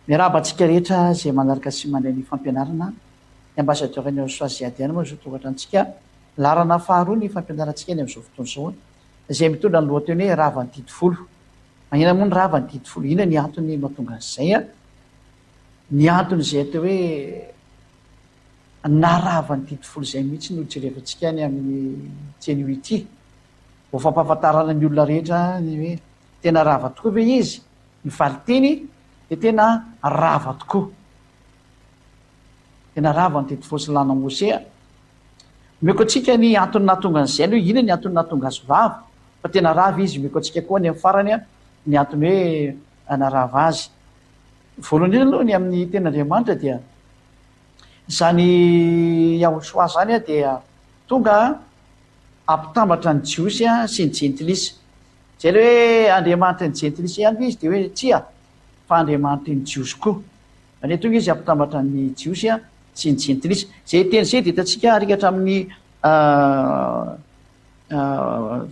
Miarabantsika rehetra zay manaraka sy mandray ny fampianarana ny ambassadeur ny soasiadiana moa zao tokatrantsika larana faharoa ny fampianarantsika ny amin'izao fotoana izao izay mitondra ny lohateny hoe rava ny didifolo. Magnina moa ny rava ny didifolo, inona ny antony mahatonga an'izay a? Ny antony izay atao hoe narava ny didifolo izay mihitsy no jerevantsika ny amin'ny tseny ity. Vao fampahafantarana ny olona rehetra ny hoe tena rava tokoa ve izy, ny valiteny dia tena rava tokoa. Tena rava ny didifolo sy lana mosea. Meko antsika ny antony nahatonga an'izay hoe inona ny antony nahatonga azy rava, fa tena rava izy. Meko antsika koa ny amin'ny farany ny antony hoe narava azy. Voalohany indrindra aloha ny amin'ny ten'Andriamanitra dia izany Yahosoa zany dia tonga ampitambatra ny jiosy sy ny jentilisa. Zay hoe Andriamanitra ny jentilisa ihany izy dia hoe tsia fa Andriamanitra ny jiosy koa. Any tonga izy ampitambatra ny jiosy sy ny jentilisa. Zay teny izay dia hitantsika arikatra amin'ny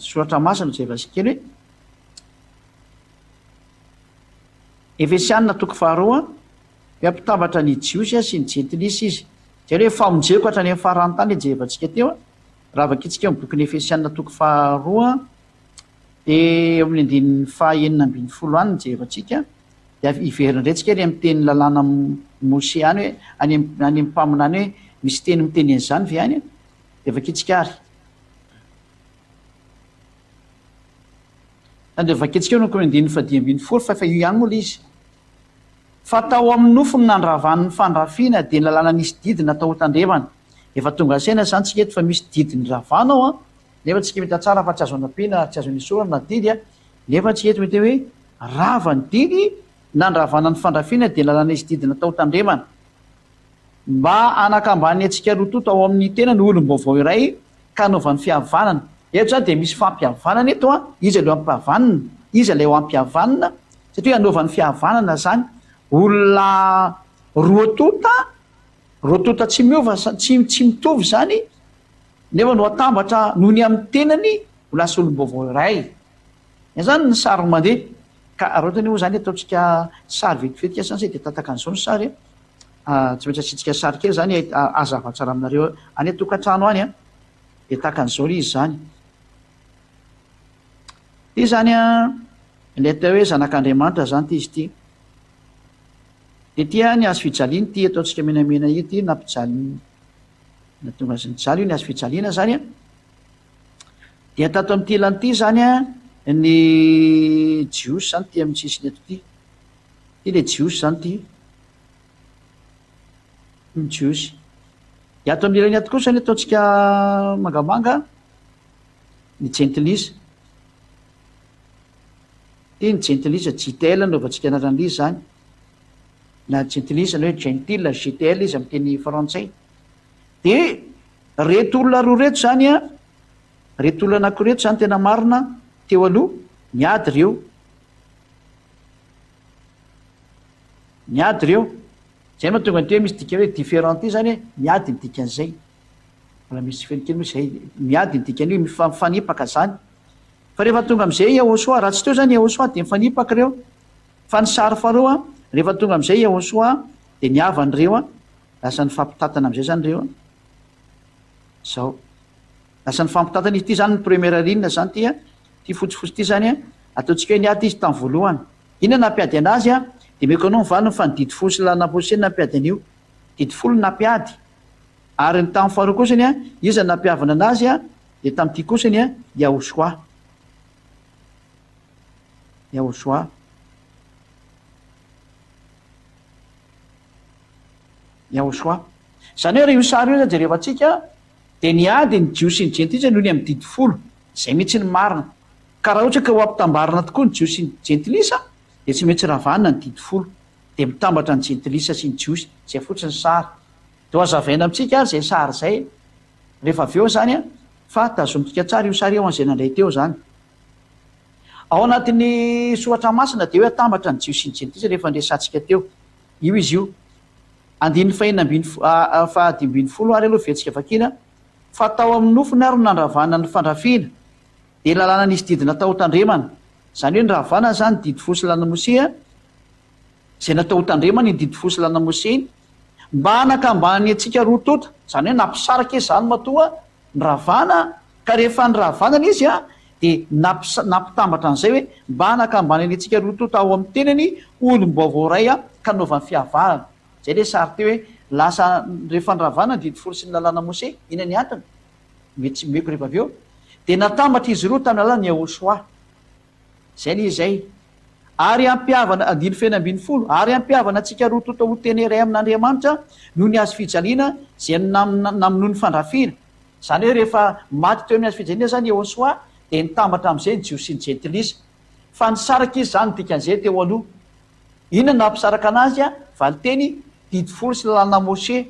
soratra masina izay vasikely hoe Efesianina toko faharoa ampitambatra ny jiosy sy ny jentilisa izy. Zay hoe famonjeko hatrany amin'ny farany tany jerevantsika teo. Raha vakitsika amin'ny bokin'ny Efesianina toko faharoa dia amin'ny andininy fahaenina ambin'ny folo any jerevantsika dia iverindretsika ny amin'ny teny lalàna Mose any hoe any amin'ny mpaminany hoe misy teny miteny an'izany ve any dia vakitsika ary. Dia vakitsika eo no koa andininy fadimy ambin'ny folo fa io ihany moa izy. Fatao amin'ny nofo ny nandravan'ny fandrafiana dia ny lalàna nisy didi natao tandremana. Efa tonga ansaina zany tsika eto fa misy didy ny ravanao nefa tsika mita tsara fa tsy azo anampiana tsy azo nisorana na didy nefa tsika eto mety hoe rava ny didy nandravana ny fandrafiana dia lalàna nisy didy natao tandremana. Mba anakambany antsika rototo ao amin'ny tena ny olom-baovao iray ka hanaovan'ny fihavanana. Eto zany dia misy fampihavanana eto izy aleo ampihavanana, izy aleo ampihavanana satria hanaovan'ny fihavanana zany olona roatota tsy miova tsy mitovy zany nefa no atambatra noho ny amin'ny tenany ho lasa olom-baovao iray. Zany ny sary mandeha ka raotany moa zany ataontsika sary vetivety zany dia tataka an'izao ny sary tsy maintsy asitsika sary kely zany azava tsara aminareo any tokantrano any dia tahaka an'izao izy zany. Ty zany ilay atao hoe zanak'Andriamanitra zany ty izy ty. Dia ty ny hazo fijaliana ty ataontsika menamena ity na mpijaliana na tonga azy nijaly io ny hazo fijaliana zany dia tato amin'ity ilany ity zany ny jiosy zany ty amin'ny sisiny eto ty. Ty le jiosy zany ty ny jiosy. Dia ato amin'ny ilany ato kosa zany ataontsika mangamanga ny jentilisa. Ty ny jentilisa JTL anaovantsika anaran'izy zany na jentilisa na hoe gentil GTL izy amin'ny teny frantsay. Dia reto olona roa reto zany reto olona anankireto zany tena marina teo aloha niady ireo. Niady ireo zay mahatonga ny teo misy dika hoe différent ty zany miady ny dikan'izay. Mbola misy felikely moa izay miady ny dikany hoe mifanipaka zany. Fa rehefa tonga amin'izay Yahosoa raha tsy teo zany Yahosoa dia mifanipaka ireo. Fa ny sary faharoa rehefa tonga amin'izay Yahosoa dia niavana ireo lasa ny fampitatana amin'izay zany ireo zao. Lasa ny fampitatana izy ty zany ny première ligne zany ty fotsifotsy ty zany ataontsika hoe niady izy tamin'ny voalohany. Inona nampiady anazy dia meko anao mivalina fa ny didifolo sy lana poseny nampiady an'io. Didifolo nampiady ary ny tamin'ny faharoa kosany izy nampiavana anazy dia tamin'ity kosany Yahosoa. Yahosoa. Yahosoa. Zany hoe raha io sary io zany jerevantsika dia niady ny jiosy ny jentilisa noho ny amin'ny didifolo izay mihitsy ny marina. Ka raha ohatra ka ho ampitambarina tokoa ny jiosy ny jentilisa dia tsy maintsy ravanina ny didifolo dia mitambatra ny jentilisa sy ny jiosy izay fotsiny sary. Dia hazavaina amintsika izay sary izay rehefa avy eo zany fa tazomitsika tsara io sary eo an'izay nandray teo zany. Ao anatin'ny soratra masina dia hoe atambatra ny jiosy ny jentilisa rehefa andresantsika teo. Io izy io. Andininy fahadimy ambin'ny folo ary aloha vetsika vakina. Fatao amin'ny nofony ary nandravana ny fandrafiana dia lalàna nisy didy natao tandremana. Zany hoe ny ravana zany didy folo sy lana Mose zay natao hotandrema ny didy fosy lana Mose iny mba hanakambany antsika roa tota, zany hoe nampisaraka izany matoa nyravana, ka rehefa nyravanana izy dia nampitambatra an'izay hoe mba hanakambany any antsika roa tota ao amin'ny tenany olom-baovao ray ka naovan'ny fiavahana. Zay le sary teo hoe lasa rehefa nyravana ny didy fosy sy ny lalàna Mose, ina ny antony mety tsy meko rehefa avy eo dia natambatra izy roa tamin'ny lalàna Yehosoa. Zay le izay ary ampiavana andiny fena ambin'ny folo, ary ampiavana antsika roa tota ho teny iray amin'Andriamanitra noho ny azo fijaliana zay namonoa ny fandrafiana. Zany hoe rehefa maty teo amin'ny azo fijaliana zany Yehosoa dia nitambatra amin'izay ny jiosy sy ny jentilisa, fa nisaraka izy zany dikan'izay teo aloha. Inona nampisaraka anazy valiteny didy folo sy lalàna Mose,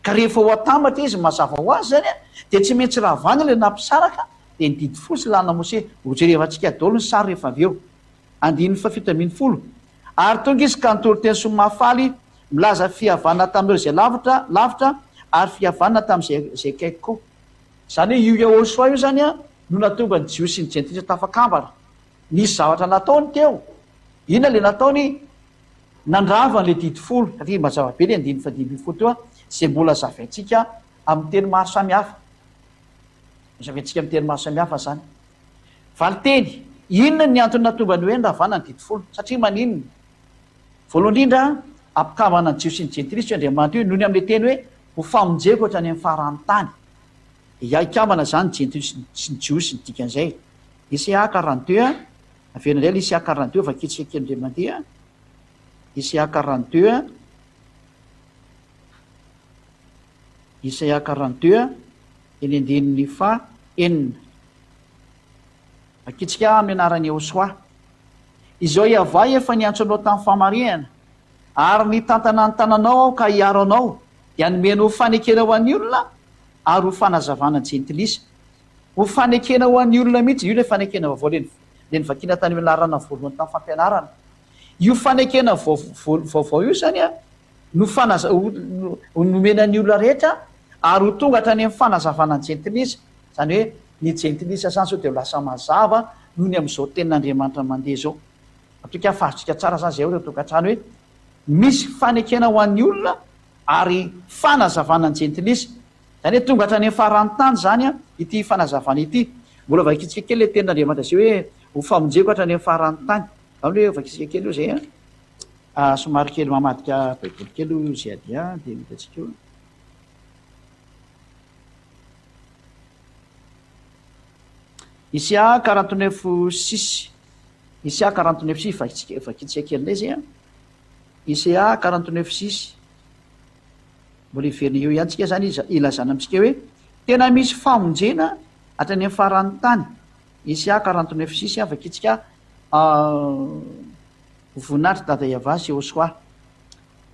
ka rehefa ho atambatra izy mazava ho azy zany dia tsy maintsy ravana ilay nampisaraka dia ny didy folo sy lalàna Mose. Hojereva antsika daholo ny sary rehefa avy eo. Andiny fafito ambin'ny folo, ary tonga izy ka nitoro teny somafaly milaza fihavana tamin'ireo zay lavitra ary fihavana tamin'izay kaiky koa. Zany hoe io Yehosoa io zany no natonga ny jiosy sy ny jentilisa tafakambara. Nisy zavatra nataony teo. Inona le nataony? Nandrava n'le didy folo, satria mazava be le andiny fadimy ambin'ny folo teo zay mbola zavaintsika amin'ny teny maro samihafa. Zavaintsika amin'ny teny maro samihafa zany. Valiteny, inona ny antony natonga ny hoe nyravana ny didy folo? Satria maninona? Voalohany indrindra ampikambana ny jiosy sy ny jentilisa io Andriamanitra io noho ny amin'ilay teny hoe ho famonjeko hatrany amin'ny faran'ny tany. Ikambana zany ny jentilisa sy ny jiosy ny dikan'izay. Isaia 42, avena indray Isaia 42 vakitsika kely indray mandeha. Isaia 42, Isaia 42 eny andinin'ny fahenina. Vakitsika amin'ny anaran'i Yehosoa. Izao iavay efa niantso anao tamin'ny famarihana ary nitantana ny tananao aho ka hiaro anao dia nomena ho fanekena ho an'ny olona ary ho fanazavana ny jentilisa. Ho fanekena ho an'ny olona mihitsy, io le fanekena vaovao le nivakiana tany amin'ny lalàna voalohany tamin'ny fampianarana. Io fanekena vaovao io zany no nomena ny olona rehetra ary ho tonga hatrany amin'ny fanazavana ny jentilisa. Zany hoe ny jentilisa zany sao dia ho lasa mazava noho ny amin'izao tenin'Andriamanitra mandeha zao. Atrika fahazitsika tsara zany zay hoe tokantrano hoe misy fanekena ho an'ny olona ary fanazavana ny jentilisa. Zany hoe tonga hatrany amin'ny faran'ny tany zany ity fanazavana ity. Mbola vakitsika kely le tenin'Andriamanitra zay hoe ho famonjeko hatrany amin'ny faran'ny tany. Zany hoe vakitsika kely io zay somary kely mamadika baiboly kely io zay ady dia mitatsika io. Isaia 49:6, Isaia 49:6 vakitsika kely indray zay Isaia 49:6. Mbola iverina eo ihany tsika zany ilazana amintsika hoe tena misy famonjena hatrany amin'ny faran'ny tany. Isaia 49:6 vakitsika voninahitra dada Iavasy Yehosoa.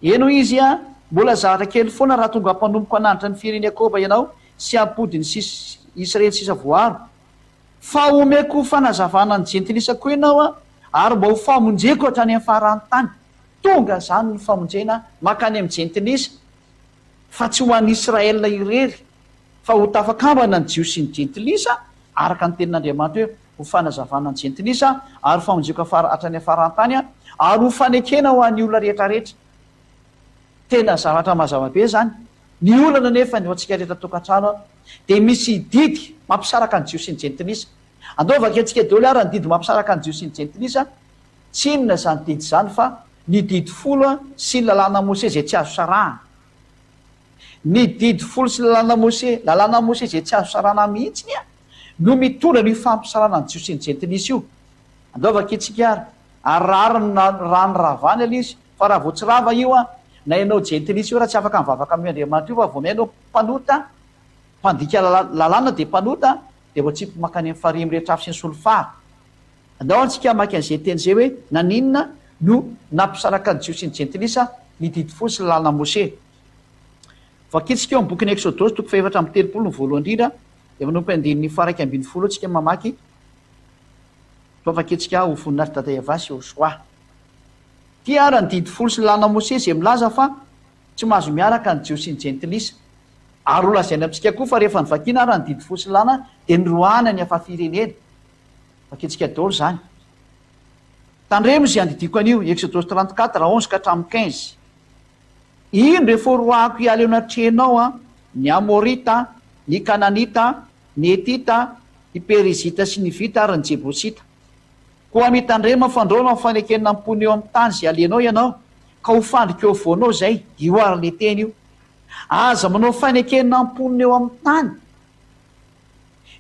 Eno izy mbola zavatra kely foana raha tonga mpanompoka hananitra ny fireneny Jakoba ianao sy ampody ny Israely sisa voaro. Fa omeko fanazavana ny jentilisa koa ianao ary mba ho famonjeko hatrany amin'ny faran'ny tany. Tonga zany ny famonjena makany amin'ny jentilisa, fa tsy ho an'ny Israelina irery fa ho tafakambana ny jiosy sy ny jentilisa araka ny tenin'Andriamanitra hoe ho fanazavana ny jentilisa ary famonjeko hatrany amin'ny faran'ny tany ary ho fanekena ho an'ny olona rehetrarehetra. Tena zavatra mazava be zany. Ny olana nefa ny antsika rehetra tokantrano dia misy didy mampisaraka ny jiosy sy ny jentilisa. Andao vaketsika daholo ary ny didy mampisaraka ny jiosy sy ny jentilisa, tsy inona zany didy zany fa ny didy folo sy ny lalàna Mose zay tsy azo sarahana. Ny didy folo sy lalàna Mose zay tsy azo sarahana mihitsiny no mitondra ny fampisarana ny jiosy sy ny jentilisa io. Andao vaketsika ary raha nyravana izy, fa raha vao tsy rava io na ianao jentilisa io raha tsy afaka mivavaka amin'ny Andriamanitra io fa vao miainao mpanota, mpandika lalàna dia mpanota, dia vao tsy makany amin'ny farimy rehetra afy sy ny solofara. Andao antsika maka an'izay teny zay hoe naninona no nampisaraka ny jiosy sy ny jentilisa ny didy folo sy lalàna Mose. Vakitsika eo amin'ny bokin'ny Exodosy 4:30 ny voalohany indrindra dia manompo andininy faraika ambin'ny folo antsika mamaky. Toa vakitsika ho voninahitra dada Iavasy Yehosoa. Ty ara ny didy folo sy lalàna Mose zay milaza fa tsy mahazo miaraka ny jiosy sy ny jentilisa. Ary ho lazaina amintsika koa fa rehefa nivakiana ara ny didy folo sy lalàna dia nirohana ny hafa firenena. Vakitsika daholo zany. tandremo zay andidiko an'io exodose 34 11 ka hatramin'ny 15 ino rehefa roako ialy eo anatrenao a ny amorita ny kananita ny etita ny perizita sy ny vita ary ny jebosita koa mitandrema fandrona mifanekenina ampony eo amin'ny tany zay alenao ianao ka ho fandrika eo voanao zay io ary le teny io aza manao fanekenina amponina eo amin'ny tany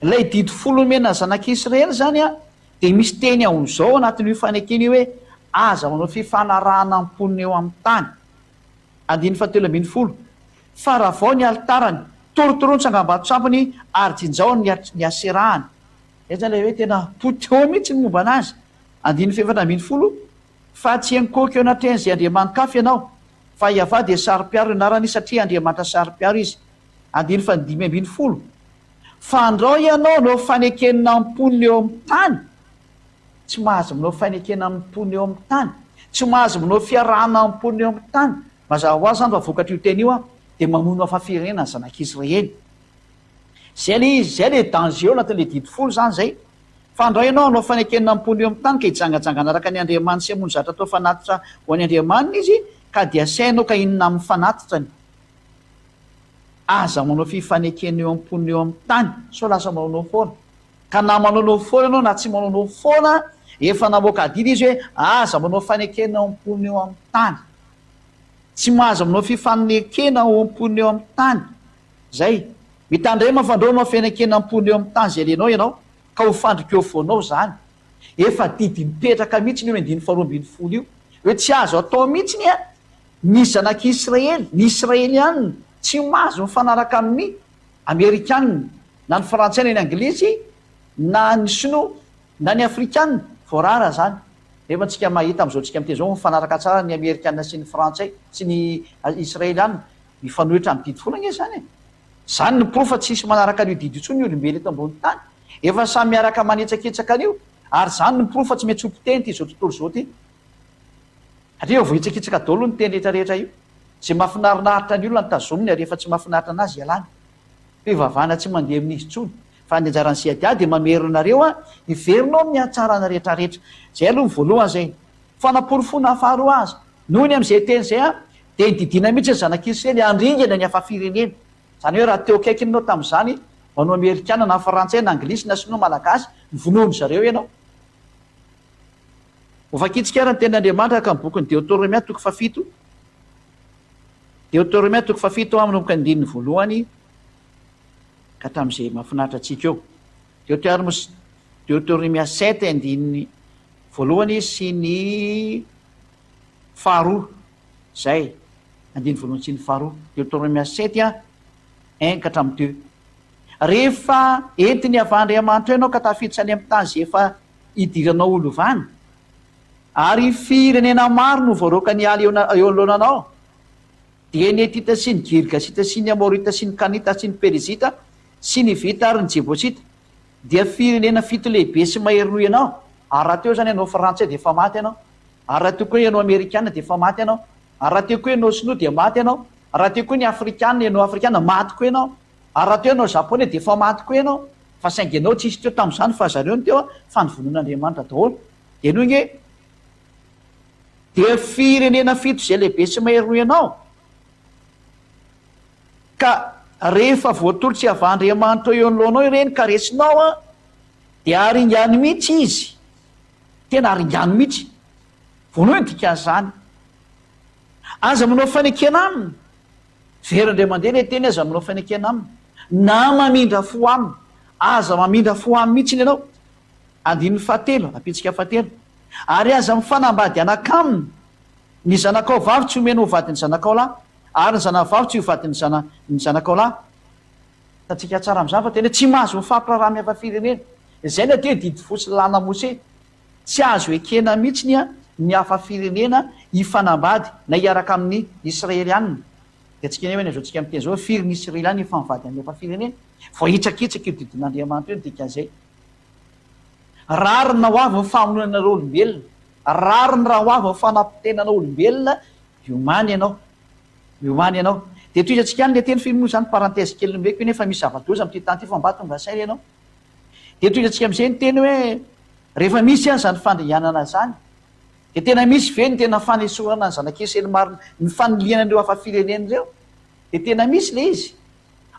ilay didy folomena zanak'Israely zany a dia misy teny ahon'izao anatin'io fanekena io hoe aza manao fifanarahana amponina eo amin'ny tany 17 fa raha vao ny altarany torotoroany tsangam-bato sampany ary jinjao ny aserahany zany le hoe tena poteo mihitsy ny momba anazy 17 fa tsy enkoky eo anatreny zay andriamanikafy ianao fa iava dia sary-piaro ianarany satria andriamanitra sary-piaro izy 15 fa andrao ianao no fanekenina amponina eo amin'ny tany tsy mahazo manao fanekenina amponina eo amin'ny tany tsy mahazo manao fiarahana amponina eo amin'ny tany mazava ho azy zany fa vokatra io teny io a dia mamono afafirenena ny zanak'Israely zay le izy zay le danger eo anatin'le didy folo zany zay fa andao ianao no fanekenina amponina eo amin'ny tany ka hijangajangana araka ny andriamanitra sy hamono zatra atao fanatitra ho any andriamanina izy ka dia sainao ka inona amin'ny fanatitrany aza manao fifanekena eo amponina eo amin'ny tany so lasa manaonao foana ka na manaonao foana ianao na tsy manaonao foana efa namoaka adidy izy hoe aza manao fanekena eo amponina eo amin'ny tany tsy mahazo manao fifanekena eo amponina eo amin'ny tany zay mitandrema fandroanao fanekena amponina eo amin'ny tany zay lenao ianao ka ho fandrika eo foanao zany efa didy mipetraka mihitsy ny io 12 io hoe tsy azo atao mihitsy ny a ny zanak'Israely ny israelianina tsy mahazo mifanaraka amin'ny amerikanina na ny frantsay na ny anglisy na ny sinoa na ny afrikanina voarara zany efa tsika mahita am'izao tsika miteny zao mifanaraka tsara ny amerikanina sy ny frantsay sy ny israelianina mifanohitra amin'ny didy folana zany e zany ny profa tsisy manaraka an'io didy itsony ny olombelo eto ambony tany efa samy miaraka manetsaketsaka an'io ary zany ny profa tsy maintsy ompiteny ty zao tontolo zao ty satria vohitsakitsaka daholo ny teny rehetrarehetra io zay mahafinarinaritra ny olona nytazominy ary efa tsy mahafinaritra anazy ialany fivavahana tsy mandeha amin'izy tsony fa ny anjarany sy adiady dia mamerionareo a iverinao amin'ny atsarana rehetrarehetra zay aloha ny voalohany zay fanaporofona hafaharoa azy noho ny am'izay teny zay a dia nididina mihitsy ny zanak'Israely andringana ny hafa firenena zany hoe raha teo akaikinanao tamin'izany manao amerikana na frantsay na anglisy na sinoa malagasy nyvonoany zareo ianao hofakitsika ara ny tenyandriamanitra ka ny bokyny Deutéronomie toko 7 Deutéronomie toko 7 amin'nomboka ny 1 ka hatramin'izay mahafinaritra antsika eo Deutéronomie 7 andininy 1 sy ny 2 zay andiny 1 sy ny 2 Deutéronomie 7 a 1 ka hatramin'ny 2 rehefa entiny avandriamanitra ianao ka tafiditsany amin'ny tany zay efa idiranao olo vany ary firenena maro no voaroaka ny aly eo alohananao dia ny etita sy ny girgasita sy ny amorita sy ny kanita sy ny perizita sy ny vita ary ny jebosita dia firenena fito lehibe sy mahery ianao ary raha teo zany ianao frantsay dia efa maty ianao ary raha teo koa ianao amerikana dia efa maty ianao ary raha teo koa ianao sinoa dia maty ianao raha teo koa ny afrikana ianao afrikana maty koa ianao ary raha teo ianao japonais dia efa maty koa ianao fa saingy ianao tsisy teo tamin'izany fa zareo ny teo a fa nyvonon'andriamanitra daholo dia noho nge dia firenena fito zay lehibe sy mahery ianao ka rehefa voatolo tsy avandriamanitra eo anylohanao ireny ka resinao a dia aringany mihitsy izy tena aringany mihitsy voanohy ny dikan'izany aza manao fanekena aminy verandray mandeha le teny aza manao fanekena aminy na mamindra fo aminy aza mamindra fo aminy mihitsy ny ianao 17 apitsika 7 ary aza mifanambady anakaminy ny zanakao vavy tsy homena ho vadiny zanakao lahy ary ny zanavavy tsy ho vadiny ny zanakao lahy tatsika tsara am'izany fa tena tsy mahazo mifampiraraha mihafa firenena zay ny ateo didy fosy lana mose tsy azo ekena mihitsy ny hafa firenena hifanambady na hiaraka amin'ny israelianina dia tsika hoe zao tsika miteny zao firiny israelianina hifanambady amin'ny hafa firenena voahitsakitsaka io didin'andriamanitra io dikan'izay rarina ho avy ny famononana olombelona rariny raha ho avy ny fanampitenana olombelona iomany ianao dia toy izatsika any le teny filmoa zany parantèse kely nombeko nefa misy zava-doza amin'ity tany ity fa mba tonga saina ianao dia toy izatsika amin'izay ny teny hoe rehefa misy any zany fandrianana zany de tena misy ve ny tena fanesoana ny zanak'Israely marina ny faniliana an'ireo hafa firenena ireo, de tena misy le izy.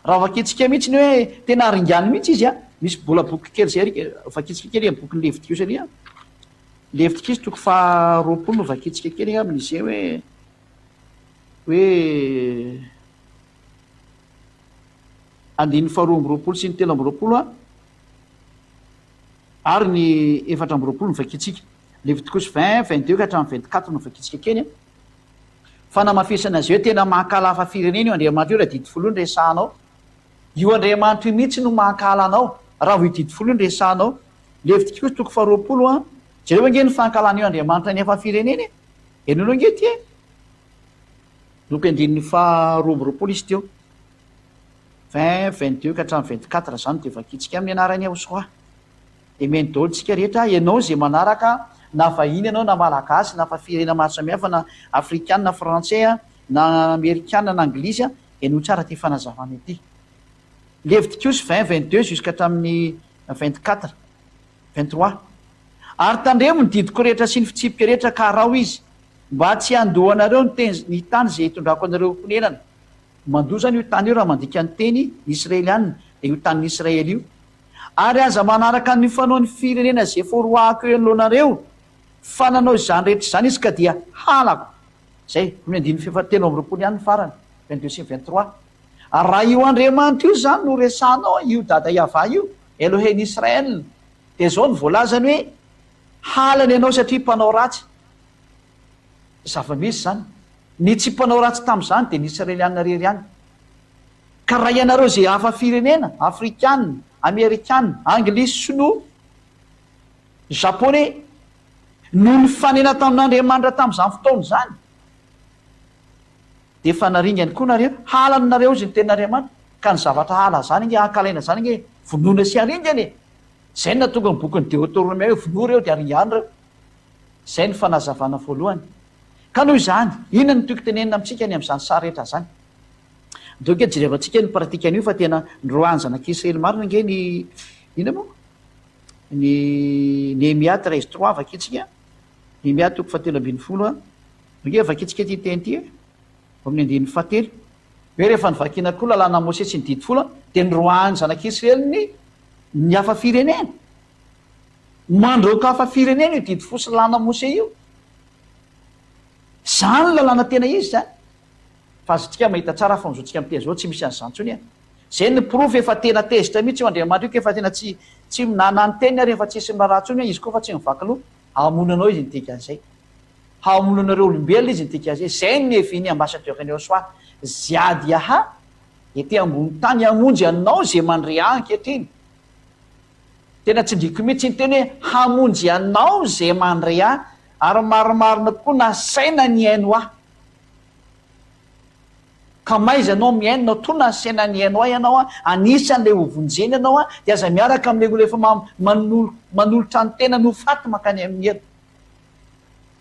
Raha vakitsika mihitsy ny hoe tena aringany mihitsy izy a, misy bola boky kely zay vakitsika kely amin'ny boky Levitikos ary a, Levitikos toko 20 no vakitsika kely amin'izay hoe andiny 2 sy ny 3 ary ny 4 no vakitsika. Levitikos 20, 22 ka hatramin'ny 24 no vakitsika kely a. Fa namafisana azy hoe tena mahakala hafa firenena io Andriamanitra io raha didy folo ny resahanao. Io Andriamanitra io mihitsy no mahakala anao raha ho didy folo ny resahanao. Levitikos toko 20 a, jereo ange ny fankalana io Andriamanitra ny hafa firenena e. Enonao ange ty e. Loko andininy 20 izy teo. 20, 22 ka hatramin'ny 24 zany de vakitsika amin'ny anarany Ahosoa. De meny daholo tsika rehetra ianao zay manaraka na vahiny ianao na malagasy na fa firenena maro samihafa na afrikana na frantsay a na amerikana na anglisy a, ianao tsara ty fanazavana ity. Levitikos 20, 22 jusqu'à hatramin'ny 24, 23. Ary tandremo ny didiko rehetra sy ny fitsipika rehetra ka rao izy mba tsy andohanareo ny tany zay hitondrako anareo honenana. Mandoa zany io tany io raha mandika ny teny israelianina de io tanin'ny Israely io. Ary aza manaraka ny fanaony firenena zay foroako eo anoloanareo fa nanao izany rehetra izany izy ka dia halako. Zay ny andiny 23 ihany ny farany 22 sy 23. Raha io Andriamanitra io zany no resanao io dada Iava io Eloheny Israel de zao ny voalazany hoe halany ianao satria mpanao ratsy. Zava-misy zany ny tsy mpanao ratsy tamin'izany de ny Israelianina rery ihany. Ka raha ianareo zay hafa firenena afrikana, amerikana, anglisy, sinoa, japonais no ny fanena tamin'Andriamanitra tamin'izany fotoana zany de fa naringany koa nareo halany nareo izy ny tenin'Andriamanitra ka ny zavatra hala zany nge ankalaina zany nge vonoina sy aringany e. Zay no natonga ny bokin'ny Deutéronome hoe vonoa reo de aringany reo. Zay ny fanazavana voalohany. Ka noho izany inona ny tiako tenenina amintsika ny amin'izany sary rehetra zany. Donc jerevantsika ny pratikany io fa tena ndroany zanak'Israely marina nge ny ina moa ny Néhémia 13:3 vakitsika. Néhémia toko 17 a. Nge vakitsika ty teny ty amin'ny andiny 7. Hoe rehefa nivakina koa lalàna Mose sy ny didy folo de ndroany zanak'Israely ny hafa firenena. Mandroaka hafa firenena io didy folo sy lalàna Mose io. Zany lalàna tena izy zany. Fa azotsika mahita tsara fa mizotsika am'teny zao tsy misy an'izany tsony a. Zay ny proof efa tena tezitra mihitsy io Andriamanitra io efa tena tsy minana ny teny rehefa tsisy miraha tsony izy koa fa tsy mivaky loha. Hamonanao izy ny dikan'izay. Hamonanareo olombelona izy ny dikan'izay. Zay ny eviny ambassadeur-ny Ahosoa. Ziady aha ety ambony tany hamonjy anao zay mandre ankehitriny. Tena tsy ndriko mihitsy ny teny hoe hamonjy anao zay mandre ary maromarina koa nasaina ny aino ahy. Ka maiza anao miainonao to nasaina ny aino ahy ianao a, anisan'le hovonjeny ianao a, de aza miaraka amin'le olo efa manolotra ny tena no faty makany amin'ny helo.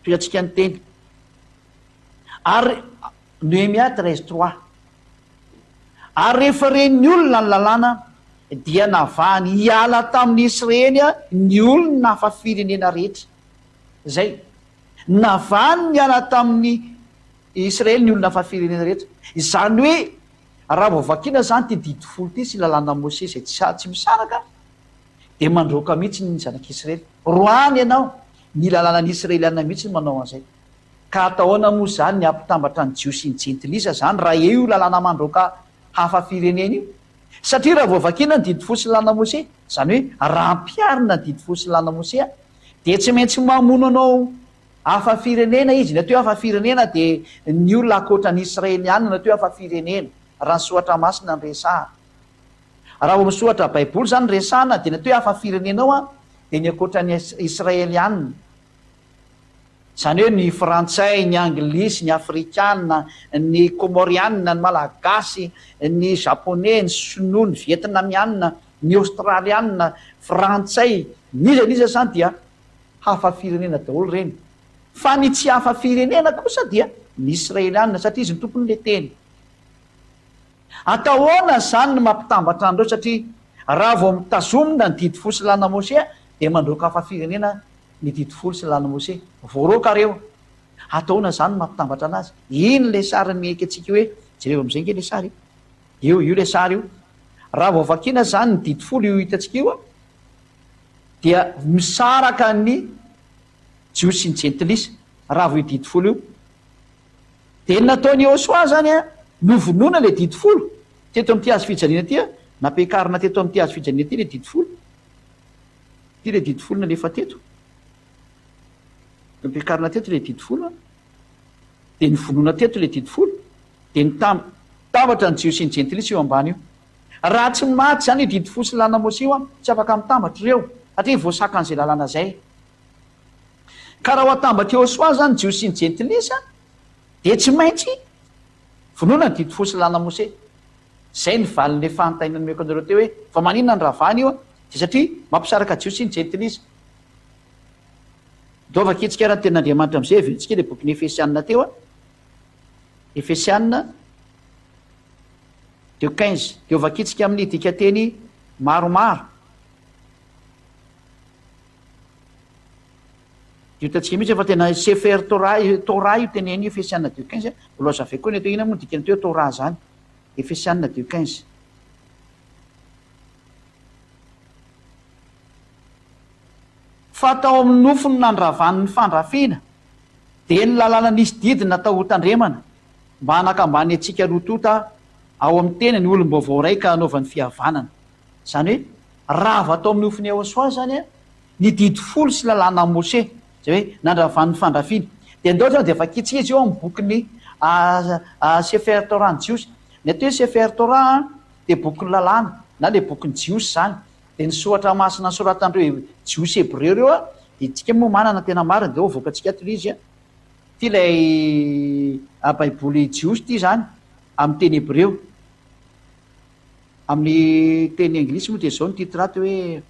Toy atsika ny teny. Ary Néhémia 13:3. Ary rehefa reny olona ny lalàna dia navahany hiala tamin'ny Israely ny olona hafa firenena rehetra. Zay navahany hiala tamin'ny Israely ny olona hafa firenena rehetra. Izany hoe raha voavakiana zany ty didy folo ty sy lalàna Mose zay tsy misaraka de mandroaka mihitsy ny zanak'Israely. Roany ianao ny lalànan'ny Israelianina mihitsy ny manao an'izay. Ka atahoana moa zany ny ampitambatra ny Jios sy ny jentilisa zany raha eo lalàna mandroaka hafa firenena io. Satria raha voavakiana ny didy folo sy lalàna Mose, zany hoe raha ampiarina ny didy folo sy lalàna Mose de tsy maintsy mamono anao hafa firenena izy. Natao hafa firenena de ny olona akoatran'ny Israelianina natao hafa firenena. Raha ny soatra masina ny resaha. Raha vo misoatra Baiboly zany resahana de natao hafa firenenao de ny akoatran'ny Israelianina. Zany hoe ny frantsay, ny anglisy, ny afrikana, ny komorianina, ny malagasy, ny japonais, ny sinoa, ny vietnamianina, ny australianina, frantsay, nizaniza zany dia hafa firenena daholo reny. Fa ny tsy hafa firenena kosa dia ny Israelianina satria izy ny tompon'le teny. Atahoana zany ny mampitambatra andreo satria raha vao mitazomina ny didy folo sy lalàna Mose de mandroaka hafa firenena ny didifolo sy lalana Mose voaroka reo ataona zany mampitambatra anazy iny le sary mieky atsika hoe jereo am'izay nge le sary io le sary io raha voavakina zany ny didifolo io hitatsika io a dia misaraka ny jios sy ny jentilisa raha vo io didifolo io de nataony Iosoa zany a novonoana le didifolo teto am'ty azo fijaliana ty a napiakarina teto am'ty azo fijaliana ty le didifolo ty le didifolo nalefa teto nampiakarina teto le didifolo a de nyvonoana teto le didifolo de nytambatra ny jios sy ny jentilisa io ambany io raha tsy maty zany didifolo sy lalana Mose io a tsy afaka mitambatra ireo satria voasaka an'izay lalàna zay ka raha ho atambatra Iosoa zany jios sy ny jentilisa de tsy maintsy vonoana ny didifolo sy lalana Mose zay ny valin'le fanotainany meko anareo teo hoe fa maninona ny ravany io a de satria mampisaraka jios sy ny jentilisa dovakitsika raha ten'Andriamanitra am'izay aventsika le boky ny Efesianina teo a Efesianina 2:15 de ovakitsika amin'ny dika teny maromaro hitantsika mihitsy fa tena Sefer Torah io teneny Efesianina 2:15 loza ave koa ny atao ina moa dikany teo Torah zany Efesianina 2:15 fa tao amin'ny nofony nandravan'ny fandrafiana de ny lalàna nisy didina tao hotandremana mba hanakambany atsika rotota ao amin'ny tena ny olom-baovao ray ka hanaovan'ny fihavanana zany hoe rava tao amin'ny nofony Iosoa zany a ny didifolo sy lalàna Mose zay hoe nandravan'ny fandrafiana de ndao zany de efa kitsika izy eo amin'ny bokyny Sefer Torah ny jios ny atao hoe Sefer Torah de bokyny lalàna na le bokyny jios zany de ny soatra masina soratandreo jios hebreo reo a de tsika moa manana tena marina de voakatsika ato izy a ty lay baiboly jios ty zany amin'ny teny hebreo amin'ny teny anglisy moa de zao ny titraty hoe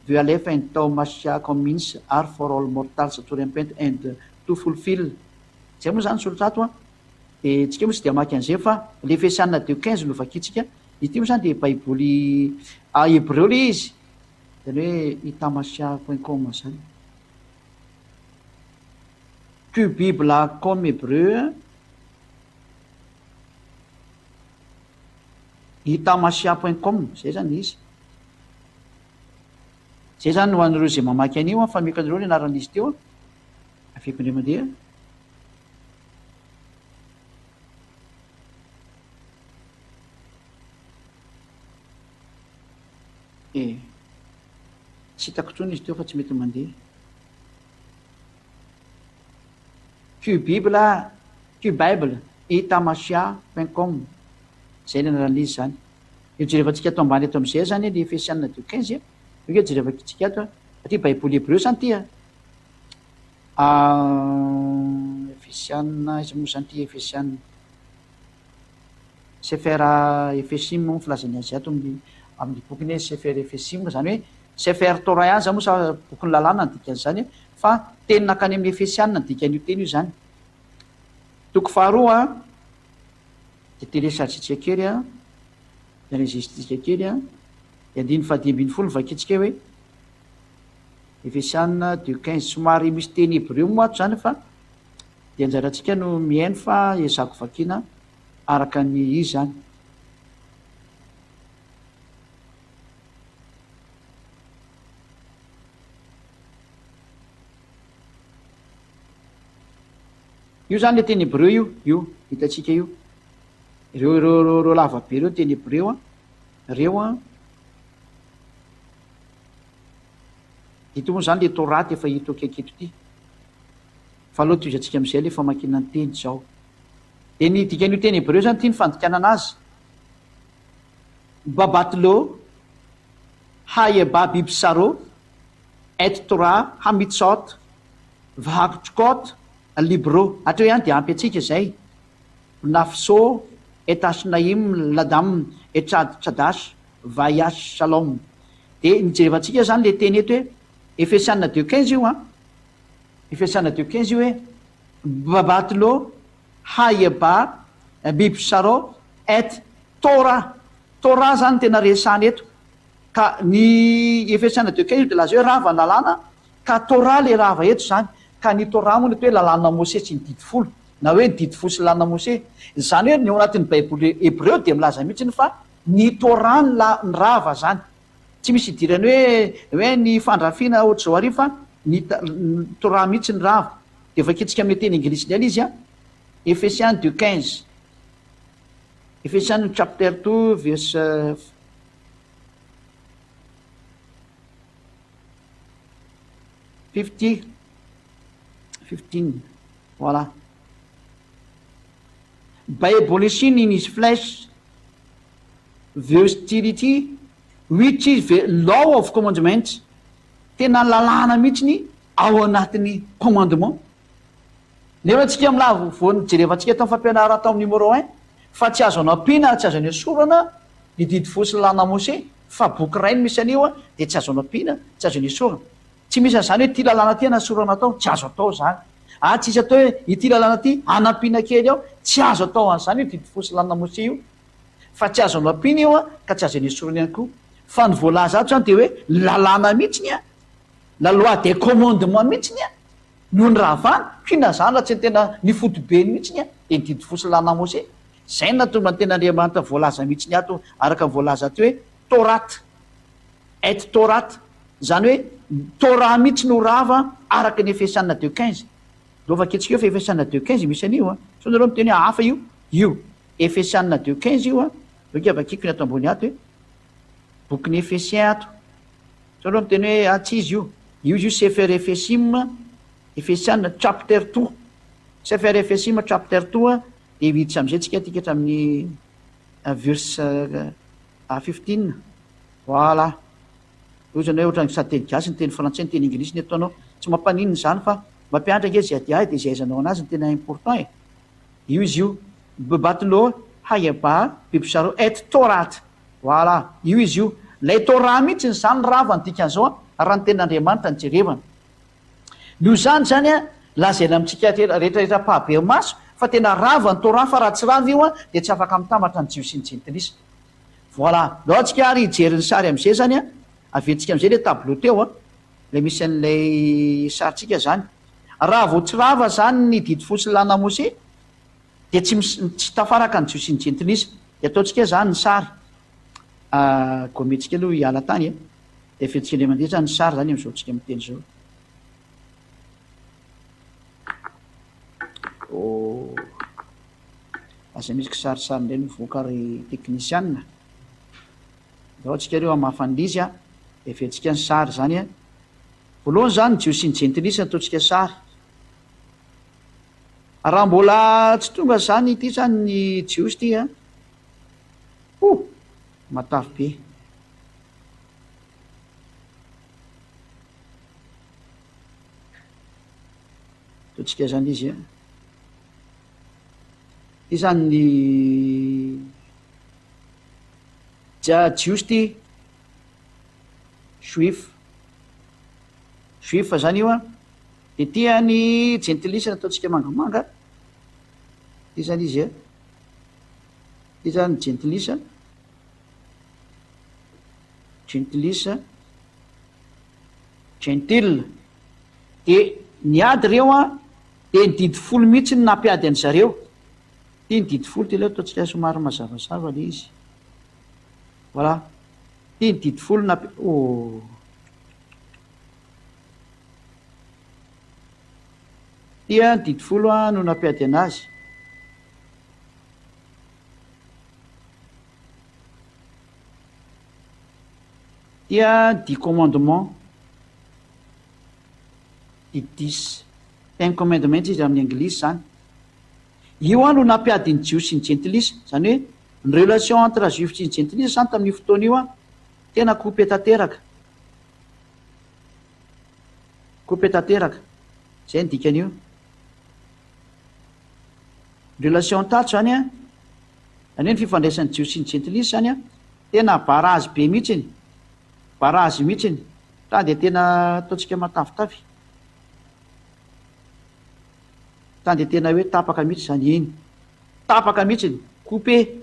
the Aleph and Tau Mashiach means are for all mortals to repent and to fulfill zay moa zany solotrato a de tsika moa tsy de maky an'izay fa le Efesianina 2:15 no vakitsika ity moa zany de baiboly hebreo le izy zany hoe itamasiah.com zany que Bible comme hébreu itamasiah.com zay zany izy zay zany ho an'ireo zay mamaky an'io a fa meko an'ireo le anaran'izy teo a afeko indray mandeha tsy hitako tsony izy teo fa tsy mety mandeha Bible itamasiah.com zay le anaran'izy zany io jerevantsika ato ambany eto am'izay zany le Efesianina 2:15 io jerevakitsika ato satria baiboly hebreo zany ty a Efesianina izy moa zany ty Efesianina Sefer Efesim moa filazany azy ato amin'ny bokyny hoe Sefer Efesim zany hoe Sefer Torah ihany zany moa sa bokyny lalàna ny dikan'izany fa teny nakany amin'ny Efesianina ny dikan'io teny io zany toko faharoa de telesatritsika kely a de rezisitsika kely a de andiny fahadiambiny folo vakitsika hoe Efesianina 2:15 somary misy teny hebreo moa ato zany fa de anjaratsika no mihaino fa ezako vakina araka ny izy zany io zany le teny hebreo io hitatsika io ireo lavabe reo teny hebreo a reo a ito moa zany le toraty efa hito akeketo ty fa aloha toizatsika am'izay le famakina ny teny zao de ny dikan'io teny hebreo zany ty ny fandikanana azy babatlo hayeba bibsaro et torah hamitsot vahakitrokot libro atreo ihany de ampy atsika zay nafso etasnaim ladam etradash vayas shalom de nijerevantsika zany le teny eto hoe Efesianina 2:15 io a Efesianina 2:15 io hoe babatlo hayeba bibsaro et torah zany tena resany eto ka ny Efesianina 2:15 de laza hoe rava ny lalàna ka Torah le rava eto zany, ka ny Torah moa ny hoe lalàna Mose tsy ny didy folo, na hoe didy folo sy lalàna Mose. Zany hoe ny ao anatin'ny baiboly Hebreo dia milaza mihitsy fa ny Torah ny rava zany, tsy misy idirany hoe ny fandrafiana ohatr'izao arivo fa ny Torah mihitsy ny rava. Dia vakitsika amin'ny teny anglisy ny izy a, Ephésiens 2:15, Ephésiens chapter 2 verse 15, voilà. By abolishing in his flesh the hostility which is the law of commandments, tena lalàna mihitsy ao anatin'ny commandement. Nefa antsika milava voany jerevantsika tao fampianara tao amin'ny numéro 1 fa tsy azo anampiana, tsy azo any esorana ny didy folo sy lalàna Mose, fa boky ray no misy an'io dia tsy azo anampiana, tsy azo any esorana. Tsy misy an'izany hoe ity lalàna ty anasorana atao, tsy azo atao zany. Tsy isy atao hoe ity lalàna ty anampiana kely ao, tsy azo atao an'izany io didy folo sy lalàna Mose io, fa tsy azo anampiana io ka tsy azo any esorana ihany koa. Fa ny voalaza ato zany dia hoe lalàna mihitsiny la loi des commandements mihitsiny no ny ravana, fina zany raha tsy tena ny fotobeny mihitsiny dia ny didy folo sy lalàna Mose. Zay natonga ny tena Andriamanitra voalaza mihitsiny ato araka voalaza ato hoe Torate, et Torate, zany hoe Torah mihitsy no rava araka ny Ephésiens 2:15. Lova ketsika eo fa Ephésiens 2:15 misy an'io so nareo miteny hafa io Ephésiens 2:15 io lokea vakiko ny ato ambony ato hoe boky ny Ephésiens ato, so nareo miteny hoe tsy izy io Sefer Ephésim, Ephésiens chapter 2, Sefer Ephésim chapter 2 dia hiditsy am'izay tsika tika hatramin'ny verse 15, voilà. Ozany hoe ohatran'ny sateny gasy ny teny frantsay ny teny anglisy ny ataonao, tsy mampanino zany fa mampianatra kely zay dia zay aizanao anazy ny tena important io izy io bebatilo hayaba bibisaro et Torate, voilà, io izy io lay Torah mihitsy ny zany rava ny dikan'izao raha ny ten'Andriamanitra ny jerevana. Noho zany zany lazaina amintsika rehetrarehetra pahabe maso fa tena rava ny Torah, fa raha tsy rava io dia tsy afaka mitambatra ny jios sy ny jentilisa. Voilà, lao antsika ary hijeryn'ny sary am'izay zany aventsika am'izay le tableau teo le misy an'ilay saritsika zany. Raha vao tsy rava zany ny didy folo sy lalàna Mose dia tsy tafaraka ny jios sy ny jentilisa. Dia ataontsika zany ny sary gomentsika aloha hiala tany dia aventsika le mandeha zany ny sary zany am'izao tsika miteny zao. Asa misy kisarisary indray mivoaka ry teknisianina. Dao antsika ireo amafandrizy dia aventsika ny sary zany voalohany zany jios sy ny jentilisa ataontsika sary. Raha mbola tsy tonga zany ity zany ny jios ty matavy be. Ataontsika zany izy ty zany ny jios ty juif zany io dia ty ny jentilisa ataontsika mangamanga, ty zany izy ty zany jentilisa gentil. Dia ny ady reo dia ny didy folo mihitsy ny nampiady an' zareo. Ty ny didy folo ty leo ataontsika somary mazavazava le izy, voilà, ty ny didy folo ty didy folo no nampiady anazy. Dia 10 commandement, 10 commandement izy amin'ny anglisy zany. Io no nampiady ny jios sy ny jentilisa, zany hoe ny relation entre juif sy ny jentilisa zany tamin'io fotoana io tena coupé tanteraka, zay ny dikan'io. Relation tato zany zany hoe ny fifandraisan'ny jios sy ny jentilisa zany tena barazy be mihitsiny, barazy mihitsiny, ta dia tena ataontsika matavitavy, ta dia tena hoe tapaka mihitsy zany, iny tapaka mihitsiny, coupé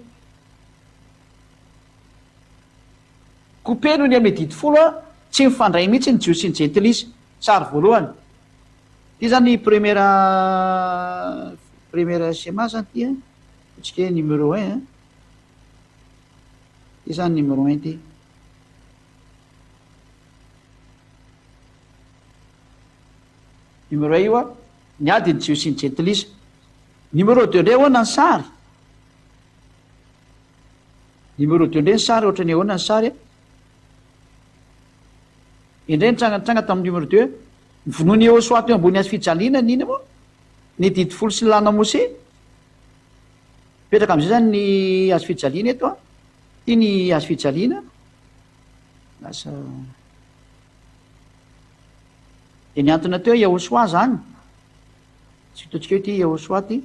noho ny amin'ny didy folo tsy mifandray mihitsy ny jios sy ny jentilisa. sary voalohany ty zany première schéma zany ty ohatsika hoe numéro 1 ty zany numéro 1 ty numéro 1 io a ny adiny tsy osiny gentilisa numéro 2 ndray ahoana ny sary numéro 2 ndray ny sary ohatrany ahoana ny sary indray nitrangatranga tamin'ny numéro 2 vonoany eo soaty eo ambony azy fijaliana nina moa ny didi folo sy ny lana mose petraka am'izay zany ny azo fijaliana eto a ty ny azo fijaliana lasa de ny antona teo Yahosoa zany tsy hitatsika hoe ty Yahosoa ty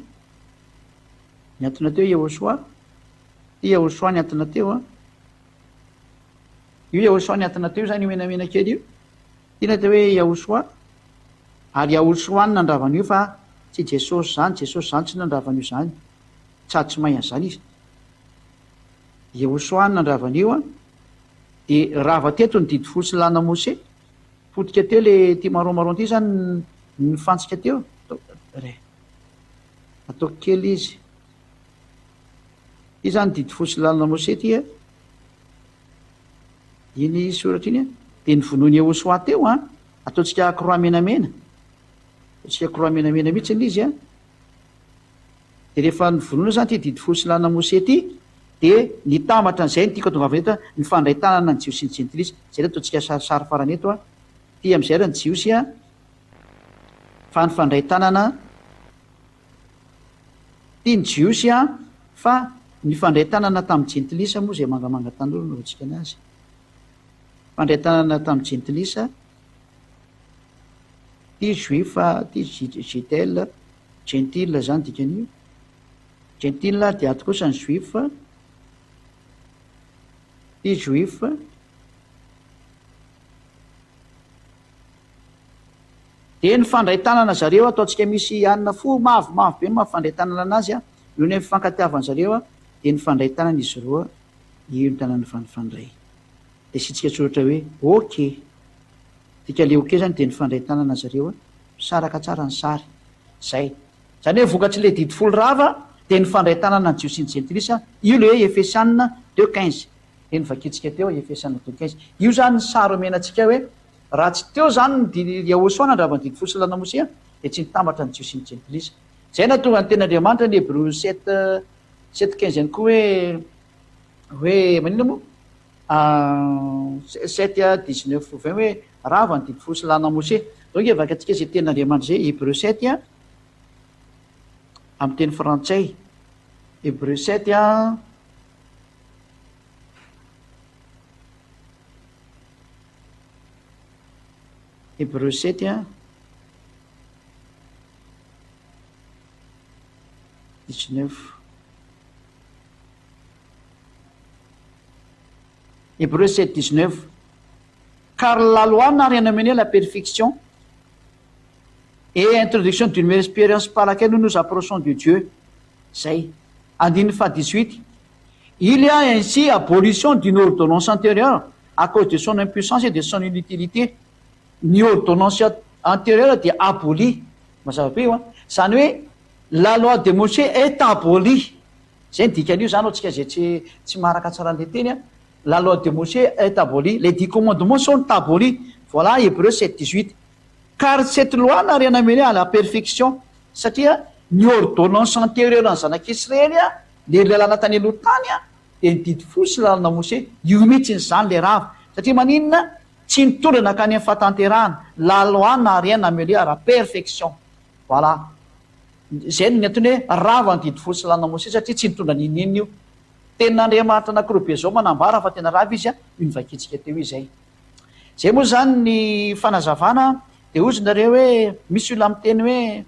ny antona teo Yahosoa ty Yahosoa ny antona teo a io Yahosoa ny antona teo zany io menamena kely io tina teo hoe Yahosoa ary Yahosoa ny nandravan'io fa tsy Jesosy zany zany tsy nandravan'io zany tsady tsy mahay an'izany izy Yahosoa ny nandravan'io a de rava teto ny didy folo sy lana Mose fotika teo le ty maromaron ty zany mifantsika teo ataoko kely izy ty zany didy folo sy lana Mose ty a iny soratra iny a de ny vonoany Yahosoa teo a ataotsika croix menamena ataotsika croix menamena mihitsy izy a de rehefa ny vonoana zany ty didy folo sy lana Mose ty de nitambatra an'izay ny tiako atongavana eto a ny fandray tanana ny jiosy sy ny gentilisa zay ataotsika sary farany eto a ty am'izay ra ny jiosy a fa ny fandray tanana ty ny jiosy a fa ny fandray tanana tamin'ny gentilisa moa zay mangamanga tan'olo no rotsika anazy fandray tanana tamin'ny gentilisa ty juifa ty gitelle gentile zany dikan'io gentile de ato kosa ny juif ty juif de ny fandray tanana zareo ataotsika misy anina fo mavomavo be no mahafandray tanana anazy a io ny fifankatiavany zareo a de ny fandray tanana izy roa io ny tanana fanifandray de sitsika tsoratra hoe ok tika le ok zany de ny fandray tanana zareo a saraka tsara ny sary zay zany hoe vokatsy le didy folo rava de ny fandray tanana ny jiosy ny gentilisa io le hoe Efesianina 2:15 de ny vakitsika teo Efesianina 2:15 io zany ny sary omenantsika hoe raha tsy teo zany ny Yahosoa nandrava ny didy folo sy lana Mose a de tsy nitambatra ny jiosy ny gentilisa zay na tonga ny ten'Andriamanitra ny Hébreu 7:15 ihany koa hoe manina moa 7:19-20 hoe rava ny didy folo sy lana Mose donc vakatsika zay ten'Andriamanitra zay Hébreu 7 a amin'ny teny frantsay Hébreu 7 a Hébreu 7 a 19 Hébreu 7:19 car la loi n'a rien amené la perfection et introduction d'une meilleure expérience par laquelle nous nous approchons de Dieu. Zay. Andininy fa 18. Il y a ainsi abolition d'une ordonnance antérieure à cause de son impuissance et de son inutilité. Ny ordonnance antérieure dia abolie. Mazava be io a. Zany hoe la loi de Mose est abolie. Zay ny dikan'io zany ohatsika zay tsy maraka tsara an'le teny a. La loi de Mose est abolie. Les 10 commandements sont abolis. Voilà Hébreu 7:18. Car cette loi n'a rien amené à la perfection satria ny ordonnance antérieure ny zanak'Israely a le lalana tany aloha tany a de ny didy folo sy lalana Mose io mihitsy zany le rava satria maninona tsy nitondra nakany amin'ny fahatanterahana la loi n'a rien amené à la perfection voilà zay ny antony hoe rava ny didy folo sy lalana Mose satria tsy nitondra ninina io ten'Andriamanitra anankiroa be zao manambara fa tena rava izy a io ny vakitsika teo izay zay moa zany ny fanazavana de ozynareo hoe misy olo amin'ny teny hoe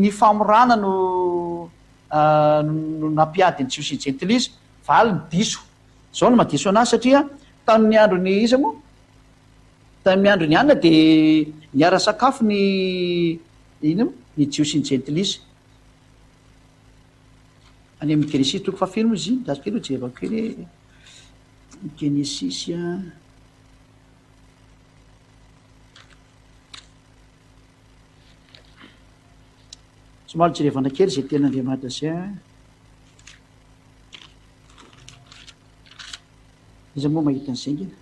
ny famorana no nampiadiny jiosy ny gentilisa valy ny diso zao no madiso anazy satria tamin'ny androny iza moa tamin'ny androny anina de niara sakafo ny ino ny jiosy ny gentilisa any amin'ny Genesis toko fahafilo moa izy iny dazo kely jerevako kely Genesis a somary jerevana kely zay ten'Andriamanitra zay iza moa mahita an'izay ngina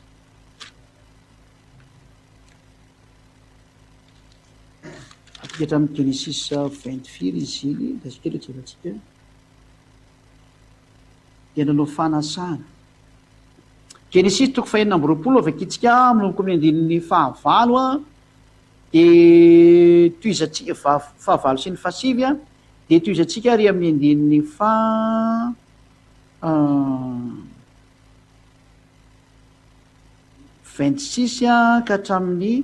atika hatramin'ny Genesis 24 izy iny da zikely jerentsika dia nanao fanasana Genesis 4:20 avy akitsika manomboka amin'ny andininy fahavalo a dia toizatsika fahavalo sy ny fahasivy a dia toizatsika ary amin'ny andininy 26 a ka hatramin'ny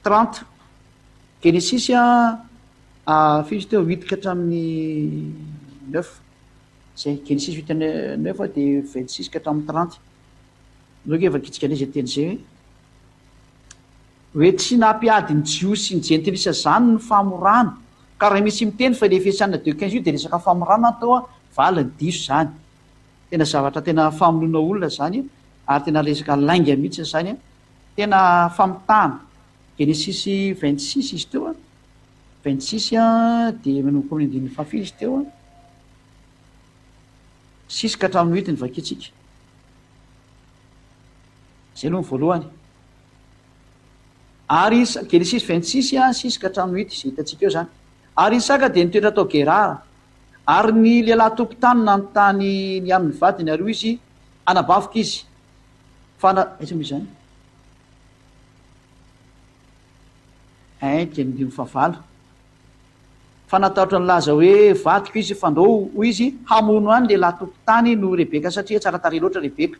30 Genesis a fizy teo 8 ka hatramin'ny 9 zay Genesis 8:9 dia 26 ka hatramin'ny 30 noke efa kitsika anay zay teny zay hoe tsy nampiady ny jiosy ny jentilisa zany ny famorana ka raha misy miteny fa le fiasana 2:15 io dia resaka famorana atao valiny diso zany tena zavatra tena famonoana olona zany ary tena resaka lainga mihitsy zany tena famitana Genesis 26 izy teo 26 dia manomboka amin'ny andininy fahafito izy teo 6 ka hatramin'ny 8 ny vakitsika zay aloha ny voalohany ary Genesis 26 6 ka hatramin'ny 8 izay hitantsika eo zany ary Isaka dia nitoetra tao Gerara ary ny lehilahy tompon-tany nanontany ny amin'ny vadiny ary izy anabavika izy aiza moa izany dia ny fahavalo fa natahotra ny laza hoe vadiko izy fandao hoy izy hamono any lehilahy tompon-tany no Rebeka satria tsara tarehy loatra Rebeka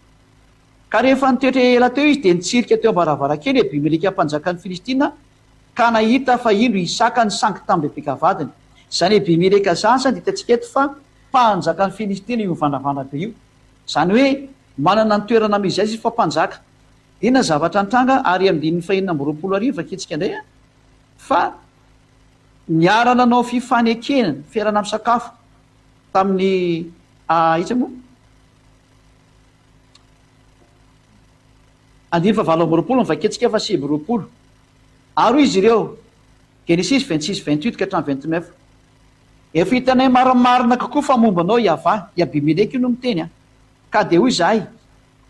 ka rehefa nitoetra ela teo izy dia nitsirika teo am-baravarakely Abimeleka mpanjakan'ny Filistina ka nahita fa ino Isaka ny sangy tamin'ny Rebeka vadiny zany Abimeleka zany dia hitantsika eto fa mpanjakan'ny Filistina io mivandravandra be io zany hoe manana ny toerana mizy azy fa mpanjaka ina zavatra nitranga ary amin'ny 4:20 vakitsika indray fa niarana nao fifanekenana fiarana amin'ny sakafo tamin'ny iza moa 9:20 vaketsika fa 20 ary izy ireo Genesis 26:28 ka hatramin'ny 29 efa hitanay marimarina kokoa fa momba anao Iavà i Abimeleka io no miteny ka dia hoy izahay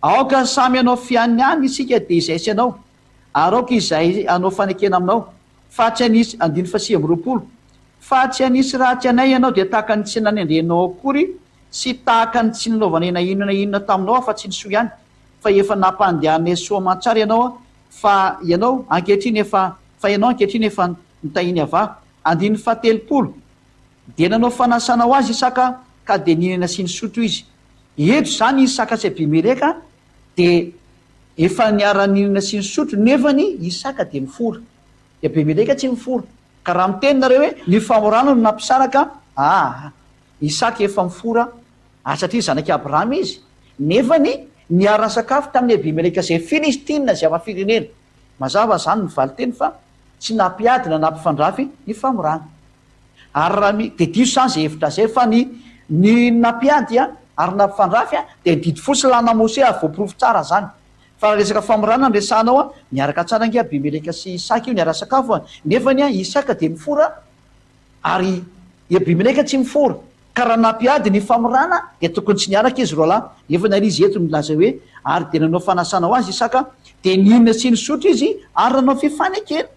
aoka samy anao fiany any isika dia izay sy anao ary aoka izay anao fanekena aminao fa tsy anisy 9:20 fa tsy anisy ratsy anay ianao dia tahaka ny tsy nanendrenao akory sy tahaka ny tsy nanaovana na inona taminao fa tsy nisoa ihany fa efa nampandehanay soa aman-tsara ianao fa ianao ankehitriny efa nitahiny Iavà 9:30 dia nanao fanasana ho azy Isaka ka dia ninana sy nisotro izy eto zany Isaka sy Abimeleka dia efa niara-ninana sy nisotro nefany Isaka dia mifora Abimeleka tsy mifora ka raha miteny nareo hoe ny famorana no nampisaraka Isaka efa mifora satria zanaky Abrahama izy nefany niara sakafo tamin'ny Abimeleka zay Filistina zay ama-firenena mazava zany nivaly teny fa tsy nampiady na nampifandrafy ny famorana ary raha dia diso zany zay hevitra zay fa ny nampiady ary nampifandrafy dia didy fosy lana Mose ary voaporofo tsara zany fa raha resaka famorana nresanao miaraka tsara nge Abimeleka sy Isaka io niara sakafo nefany Isaka dia mifora ary Abimeleka tsy mifora ka raha nampiady ny famorana dia tokony tsy niaraka izy roa lahy nefany ary izy eto milaza hoe ary dia nanao fanasana ho azy Isaka dia ninona sy nisotro izy ary nanao fifanekena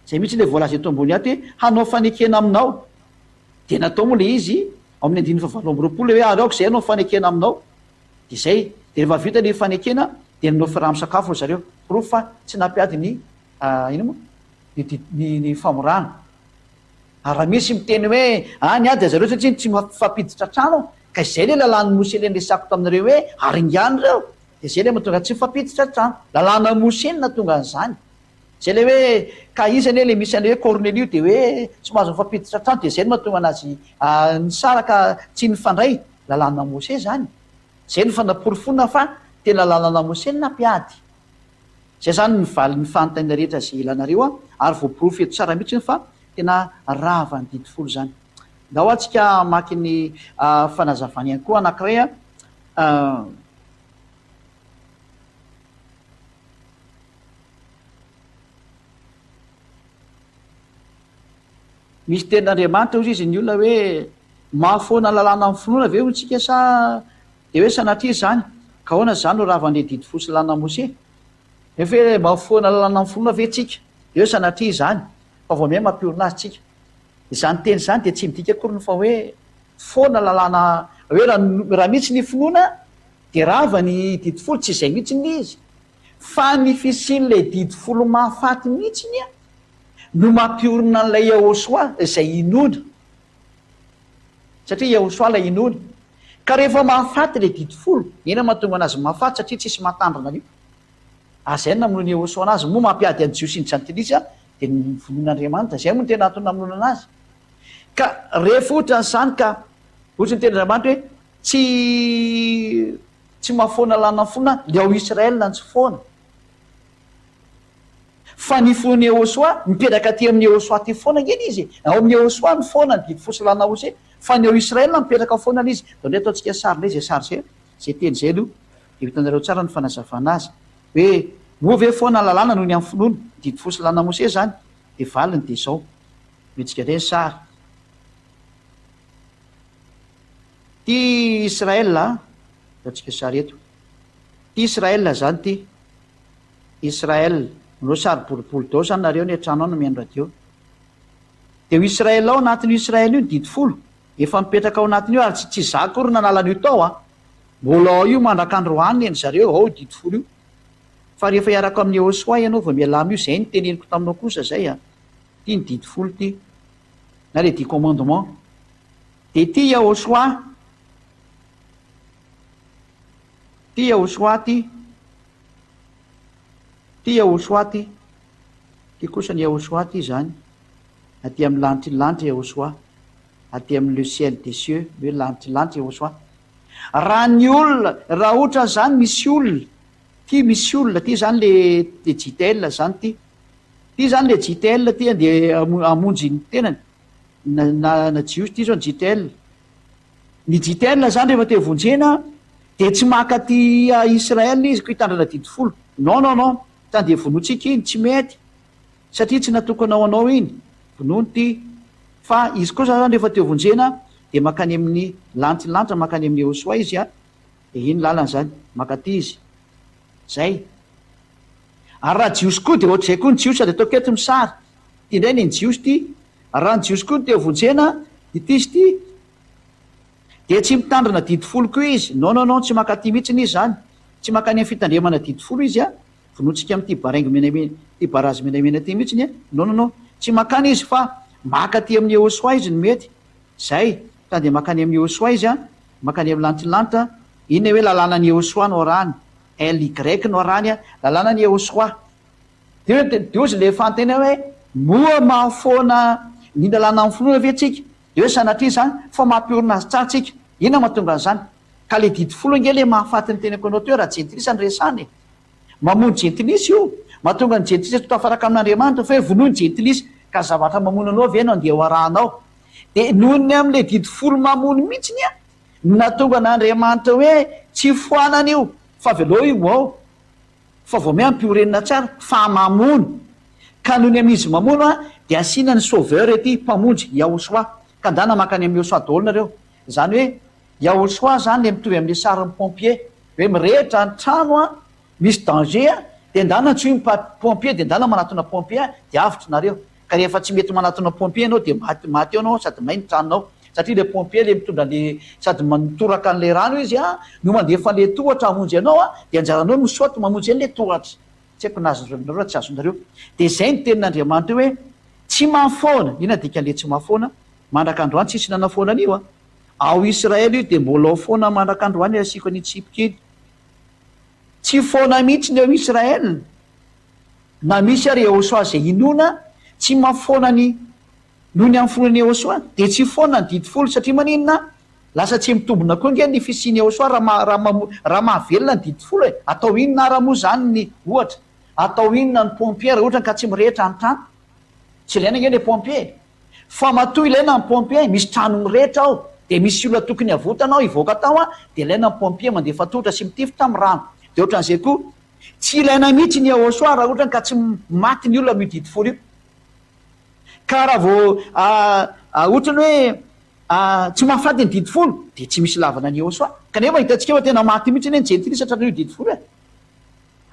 zay mihitsy le voalaza eto ambony ato hoe hanao fanekena aminao dia natao moa le izy ao amin'ny 9:20 hoe ary aoka zay anao fanekena aminao dia zay dia rehefa vita le fanekena dia nanao firamo-sakafo zareo pro fa tsy nampiady ny ino moa ny famorana ary raha misy miteny hoe niady zareo satria tsy mifampiditra trano ka izay le lalàna Mose le nresako taminareo hoe aringany reo dia zay le mahatonga tsy mifampiditra trano lalàna Mose no natonga an'izany zay le hoe ka izany le misy an'le hoe Cornelio dia hoe tsy mahazo mifampiditra trano dia zay no mahatonga anazy nisaraka tsy nifandray lalàna Mose zany zay no fanaporofonina fa tena lalàna Mose no nampiady zay zany nivaly ny fanontaniana rehetra zay ilanareo ary voaporofo eto tsara mihitsy fa tena rava ny didy folo zany ndao atsika maky ny fanazavany ihany koa anankiray misy tenin'Andriamanitra ozy izy ny olona hoe mahafoana lalàna amin'ny finoana ve hotsika sa de hoe sanatria zany ka hoana zany no ravan'le didy fosy lalàna Mose nefa hoe mahafoana lalàna amin'ny finoana ve tsika de hoe sanatria zany fa vao mihay mampiorina azy tsika izany teny zany de tsy midika akory fa hoe foana lalàna hoe raha mihitsy ny finoana de rava ny didy folo tsy izay mihitsy ny izy fa ny fisian'le didy folo mahafaty mihitsiny a no mampiorina n'lay Yahosoa izay inona satria Yahosoa lay inona ka rehefa mahafaty le didy folo ina mahatonga anazy mahafaty satria tsisy matandrina an'io azay no namonoana Yahosoa anazy moa mampiady any Jiosy ny Jantilisa de ny vonoan'Andriamanitra zay moa ny tena antony namonoana anazy ka rehefa ohatran'izany ka ohatry ny ten'Andriamanitra hoe tsy mahafoana lana fona le ao Israela ny tsy foana fa ny fon'ny Yahosoa mipetraka aty amin'ny Yahosoa ty foana ngeny izy ao amin'ny Yahosoa ny foana ny didy fosy lana Mose fa ny ao Israela mipetraka foana izy dao ndray ataontsika sary lay zay sary zay teny zay aloha de hitanareo tsara ny fanazavana azy hoe moa ve foana lalàna noho ny amin'ny finoana didy fosy lana Mose zany de valiny de zao mitsika reny sary ty Israela ataontsika sary eto ty Israela zany ty Israel no sary boribory dao zany nareo ny an-trano ao no mihaino radio de io Israela ao anatin'io Israela io ny didy folo efa mipetraka ao anatin'io ary tsy za akory nanalany io tao a mbola ao io mandrak'androany eny zareo ao didy folo io fa rehefa hiaraka amin'ny Yahosoa ianao vao mialamy io zay ny teneniko taminao kosa zay a ty ny didy folo ty na le 10 commandement de ty Yahosoa ty kosa ny Yahosoa ty zany aty amin'ny lanitry Yahosoa aty amin'ny le ciel des cieux hoe lanitry Yahosoa raha ny olona raha ohatra zany misy olona ty zany le jitel zany ty zany le jitel ty de amonjy ny tenany na jiosy ty zao ny jitel zany rehefa te vonjena de tsy maka ty Israel izy ko hitandrana didy folo non tany de vonoatsika iny tsy mety satria tsy natokanao anao iny vonony ty fa izy kosa zany rehefa te vonjena de makany amin'ny lanitra makany amin'ny Yahosoa izy a de iny lalana zany maka ty izy zay ary raha jiosy koa de ohatr'izay koa ny jiosy sady atao keto misary ty indray ny jiosy ty raha ny jiosy koa ny te vonjena ity izy ty de tsy mitandrina didy folo koa izy non tsy maka ty mihitsy izy zany tsy makany amin'ny fitandremana didy folo izy a vonotsika amin'ty baraingy menamena ty barazy menamena ty mihitsy ny non tsy makany izy fa maka ty amin'ny Yahosoa izy ny mety zay ka de makany amin'ny Yahosoa izy a makany amin'ny lanitra iny hoe lalàna ny Yahosoa no arahany LY no arahany a lalàna ny Yahosoa de ozy le fantena hoe moa mahafoana ny lalàna amin'ny finoana ve tsika de hoe sanatria zany fa mampiorina azy tsara tsika ina mahatonga an'izany ka le didy folo nge le mahafaty ny tenako anao teo raha jentilisa ny resany mamono jentilisa io mahatonga ny jentilisa totafaraka amin'Andriamanitra fa hoe vonoiny jentilisa ka zavatra mamono anao ve no andeha ho arahanao de nohony amin'le didy folo mamono mihitsiny a natonga n'Andriamanitra hoe tsy foanana io fa velao io ao fa vao miampiorenina tsara fa mamono ka nohony amin'izy mamono a de asiana ny sauveur ety mpamonjy Yahosoa ka ndana makany amin'ny Yahosoa daholo nareo zany hoe Yahosoa zany le mitovy amin'le sarin'ny pompier hoe mirehitra ny trano a misy danger a de ndana tsy pompier de ndana manatona pompier de avotry nareo ka rehefa tsy mety manatona pompier anao de maty eo anao sady may ny tranonao satria le pompier le mitondra le sady mitoraka an'le rano izy a no mandefa le tohatra hamonjy anao a de anjaranao misaoty mamonjy an'le tohatra tsy haiko nazonareo tsy azonareo de zay ny tenin'Andriamanitra hoe tsy mahafoana ina dikan'le tsy mahafoana mandrak'androany tsisy nanafoana an'io a ao Israela io de mbola ao foana mandrak'androany asiko any tsipika iny tsy foana mihitsy ny ao Israela na misy ary Yahosoa zay inona tsy mahafoana ny noho ny amin'ny fonan'ny Yahosoa de tsy foana ny didy folo satria maninona lasa tsy mitombona koa nge ny fisiany Yahosoa raha mahavelona ny didy folo e atao inona ara moa zany ny ohatra atao inona ny pompier ohatra ka tsy mirehitra ny trano tsy ilaina nge le pompier fa matoa ilaina ny pompier misy trano mirehitra ao de misy olona tokony avotanao ivoaka tao a de ilaina ny pompier mandefa tohatra sy mitifitra amin'ny rano de ohatran'izay koa tsy ilaina mihitsy ny Yahosoa raha ohatra ka tsy maty ny olona amin'ny didy folo io ka raha vao ohatrany hoe tsy mahafaty ny didy folo de tsy misy lavana ny eosoa kanefa hitantsika fa tena maty mihitsy ny jentilisa hatrany io didy folo e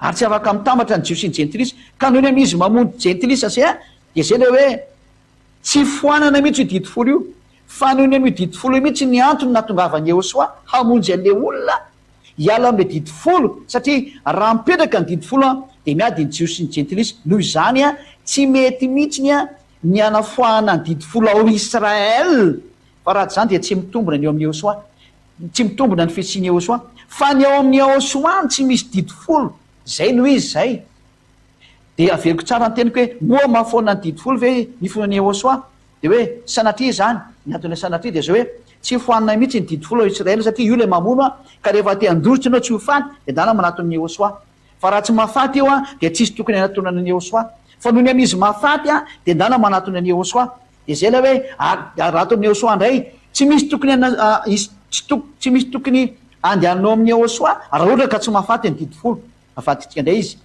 ary tsy afaka mitambatra ny jios ny jentilisa ka noho ny amizy mamondy jentilisa zay de zay le hoe tsy foanana mihitsy io didy folo io fa noho ny am'io didy folo io mihitsy ny antony natongavany eosoa hamonjy an'le olona hiala am'le didy folo satria raha mipetraka ny didy folo de miady ny jios ny jentilisa noho izany tsy mety mihitsiny ny anafoahana ny didy folo ao Israel fa raha zany de tsy mitombona ny eo amin'ny eosoa tsy mitombona ny fisiany eosoa fa ny ao amin'ny eosoany tsy misy didy folo zay noho izy zay de averiko tsara ny teniko hoe moa mahafoana ny didy folo ve ny fonany eosoa de hoe sanatria zany ny antony sanatria de zao hoe tsy foanina mihitsy ny didy folo ao Israel satria io le mamono ka rehefa te andositra anao tsy ho faty de dana manaton'ny eosoa fa raha tsy mahafaty eo de tsisy tokony anatonana ny eosoa fa noho ny amizy mahafaty de dana manatona ny eosoa de zay la hoe raha ato amin'ny eosoa indray tsy misy tokony tsy misy tokony andehanao amin'ny eosoa raha ohatra ka tsy mahafaty ny didy folo mahafatytsika indray izy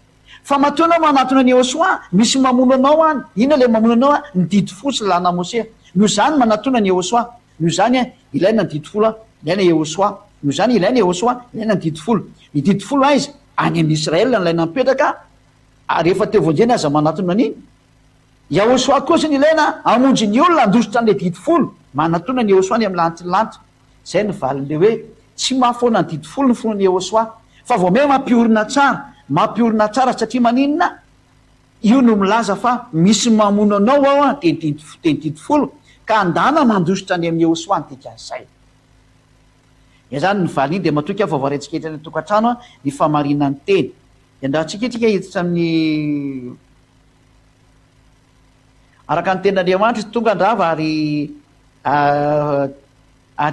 fa matoana manatona ny eosoa misy mamono anao any ina le mamono anao ny didy folo sy lana mosea noho zany manatona ny eosoa noho zany ilaina ny didy folo ilaina eosoa noho zany ilaina eosoa ilaina ny didy folo ny didy folo izy any amin'ny Israel nalaina mipetraka rehefa teo vonjeny aza manatona an'iny eosoa kosa ny ilaina amonjy ny olona andositra an'le didy folo manatona ny eosoa ny amin'ny lanitra zay ny valiny le hoe tsy mahafoana ny didy folo ny fonany eosoa fa vao me mampiorina tsara satria maninona io no milaza fa misy mamono anao ao de ny didy folo ka andana mandositra any amin'ny eosoa ny dikan'izay e zany ny valy iny de matoky vavarentsika etra ny tokantrano ny famarinany teny de andatsika itsika hiditra amin'ny araka ny ten'Andriamanitra tsy tonga andrava ary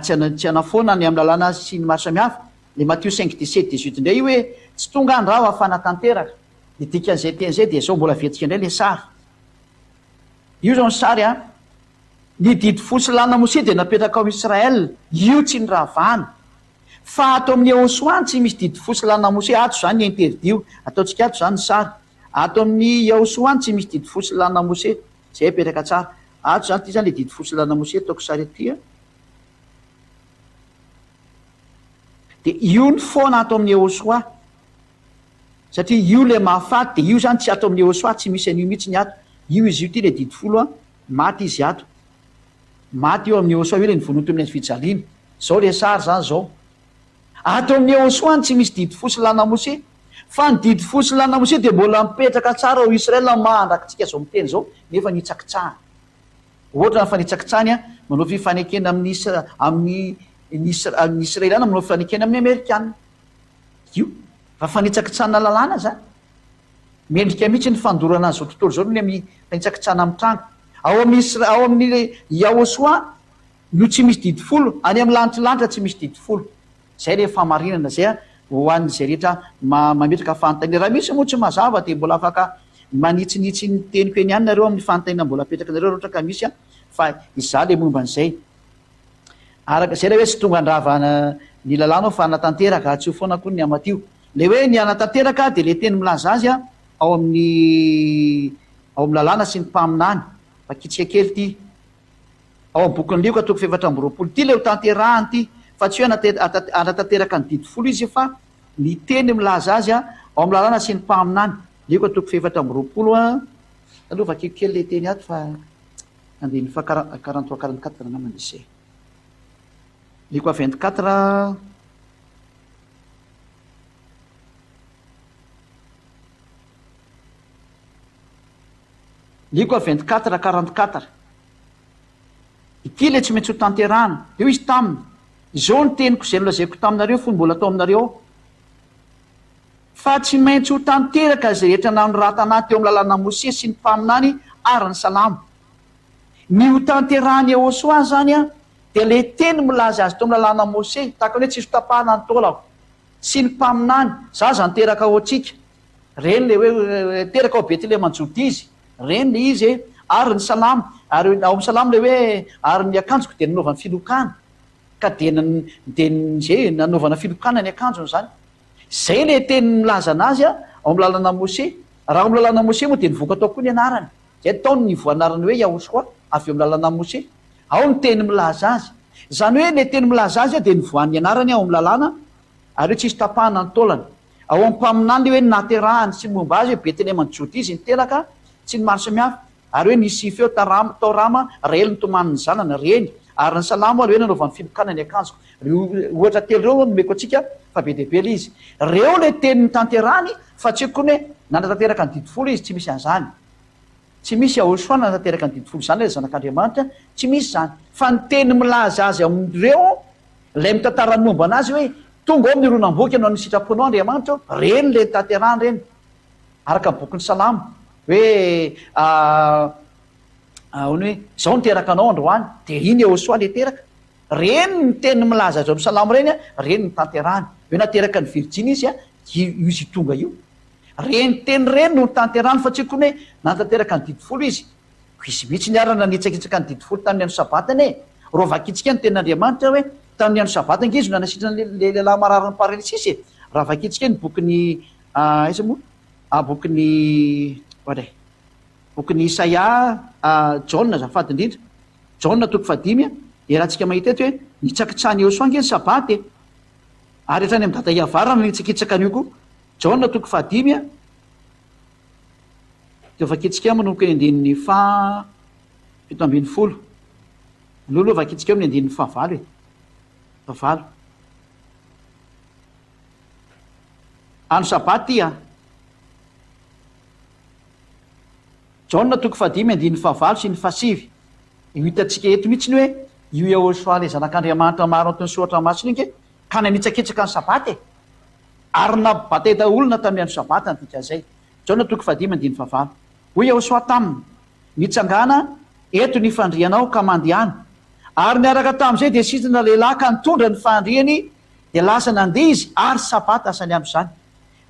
tsy anafoana ny amin'ny lalàna sy ny maro samihafa le Matthieu 5:17-18 indray io hoe tsy tonga andrava fanatanteraka de dikan'izay teny zay de zao mbola vetsika indray le sary io zao ny sary ny didy folo sy lana mose de napetraka ao Israel io tsy ny ravana fa ato amin'ny eosoany tsy misy didy folo sy lana mose ato zany interdio ataotsika ato zany ny sary ato amin'ny eosoany tsy misy didy folo sy lana mose zay apetraka tsara ato zany ty zany le didy folo sy lana mose ataoko sary aty de io ny foana ato amin'ny eosoa satria io le mahafaty de io zany tsy ato amin'ny eosoa tsy misy an'io mihitsy ny ato io izy io ty le didy folo maty izy ato maty eo amin'ny eosoa io le nyvonoto amin'ny fijaliana zao le sary zany zao ato amin'ny eosoany tsy misy didy folo sy lana mose fa ny didy folo sy lana mose de mbola mipetraka tsara ao Israel mandrakitsika zao miteny zao nefa nitsakitsahany ohatra fa nitsakitsahany manao fifanekena amin'ny Israeliana manao fifanekena amin'ny Amerikana io fa nitsakitsahana lalàna zany mendrika mihitsy ny fandorana zao tontolo zao ny nitsakitsahana amin'ny trano ao amin'ny eosoa no tsy misy didy folo any amin'ny lanitra tsy misy didy folo zay le famarinana zay ho an'zay rehetra mametraka fanontaniana raha misy moa tsy mazava de mbola afaka manitsinitsy ny teniko eny ihany nareo amin'ny fanontaniana mbola apetraka nareo ohatra ka misy fa iza le momba an'izay araka zay le hoe tsy tonga andravana ny lalàna fanatanteraka tsy ho foana koa ny amatio le hoe ny anatanteraka de le teny milaza azy ao amin'ny lalàna sy ny mpaminany fakitsika kely ty ao amin'ny bokin'liko atoko fefatra amby-roapolo ty le ho tanterahany ty fa tsy hoe anatanteraka ny didy folo izy fa ny teny milaza azy ao amin'ny lalàna sy ny mpaminany liko atoko fefatra amby-roapolo alova kelikely le teny ato fa andiny fa 43-44 namany izay liko 24 liko 24-44 ity le tsy maintsy ho tanterahana eo izy taminy izao ny teniko zay nolazaiko taminareo fony mbola atao aminareo fa tsy maintsy ho tanteraka zay rehetra nano rahatanaty eo amin'ny lalàna mose sy ny mpaminany ary ny salamo ny ho tanterahany eosoa zany de le teny milaza azy teo amin'ny lalàna mose tahaka hoe tsisy tapahana ny taolao sy ny mpaminany za zany teraka ao atsika reny le hoe teraka ao Betlehema manjoty izy reny le izy ary ny salamo ary ao amin'ny salamo le hoe ary ny akanjoko de nanaovana filokana ka de zay nanaovana filokana ny akanjony zany zay le teny milaza anazy ao amin'ny lalàna mose raha ao amin'ny lalàna mose moa de nivoaka atao koa ny anarany zay taony ny voanarany hoe Yahosoa avy eo amin'ny lalàna Mose. Ao ny teny milaza azy, zany hoe le teny milaza azy dia nivoan'ny anarany ao amin'ny lalàna ary hoe tsisy tapahana ny taolana. Ao amin'ny mpaminany le hoe naterahany sy ny momba azy hoe Betlehem Jodia izy niteraka tsy ny maro samihafa, ary hoe nisy feo taorama rely ny tomaniny zanany reny, ary ny salamo hoe nanaovany filokana ny akanjo. Ohatra telo reo nomeko antsika fa be deaibe le izy. Reo le tenyny tanterahany fa tsy kony hoe nanatanteraka ny didifolo izy, tsy misy an'izany. Tsy misy Yahosoa nanatanteraka ny didifolo zany le zanak'Andriamanitra, tsy misy zany. Fa ny teny milaza azy amin'ireo lay mitantarany momba anazy hoe tonga ao mironam-boky ianao ny sitraponao Andriamanitra, reny le tanterahany reny araka ny bokin'ny Salamo hoe ony hoe zao niteraka anao androany, de iny Yahosoa le teraka. Reny ny teny milaza azy amin'ny Salamo reny reny ny tanterahany hoe nateraka ny Virjiny izy izy tonga io. Reny teny reny no tanterahany fa tsy kony hoe nanatanteraka ny didifolo izy. Izy mihitsy niarana nitsakitsaka ny didifolo tamin'ny andro sabatany e. Rovakitsika ny tenin'Andriamanitra hoe tamin'ny andro sabatany ngizy no nanasitrana le lehilahy marary ny parelisisy e. Raha vakitsika ny bokin'ny aiza moa bokin'ny Isaia Jaona zafady indrindra Jaona 5 dia raha tsika mahita eto hoe nitsakitsahany Yahosoa nge ny sabaty e, ary hatrany amin'ny dada iavarana nitsakitsaka an'io koa. Jaona 5 dia vakitsika manomboka ny andinin'ny 17 lolo vakitsika amin'ny andinin'ny 9 9 ano sabaty Jaona 5 andinin'ny 9 sy ny 9. Io hitantsika eto mihitsy ny hoe io Yahosoa le zanak'Andriamanitra maro antony soatra masina iny ka nanitsakitsaka ny sabaty e, ary nabataita olona tamin'ny andro sabaty antika zay. Jaona 5 andinin'ny 9. Hoy Yahosoa taminy, nitsangana eto ny fandrianao ka mandehana, ary niaraka tamin'izay dia sitrana lehilahy ka nitondra ny fandriany dia lasa nandeha izy ary sabata asany amin'izany.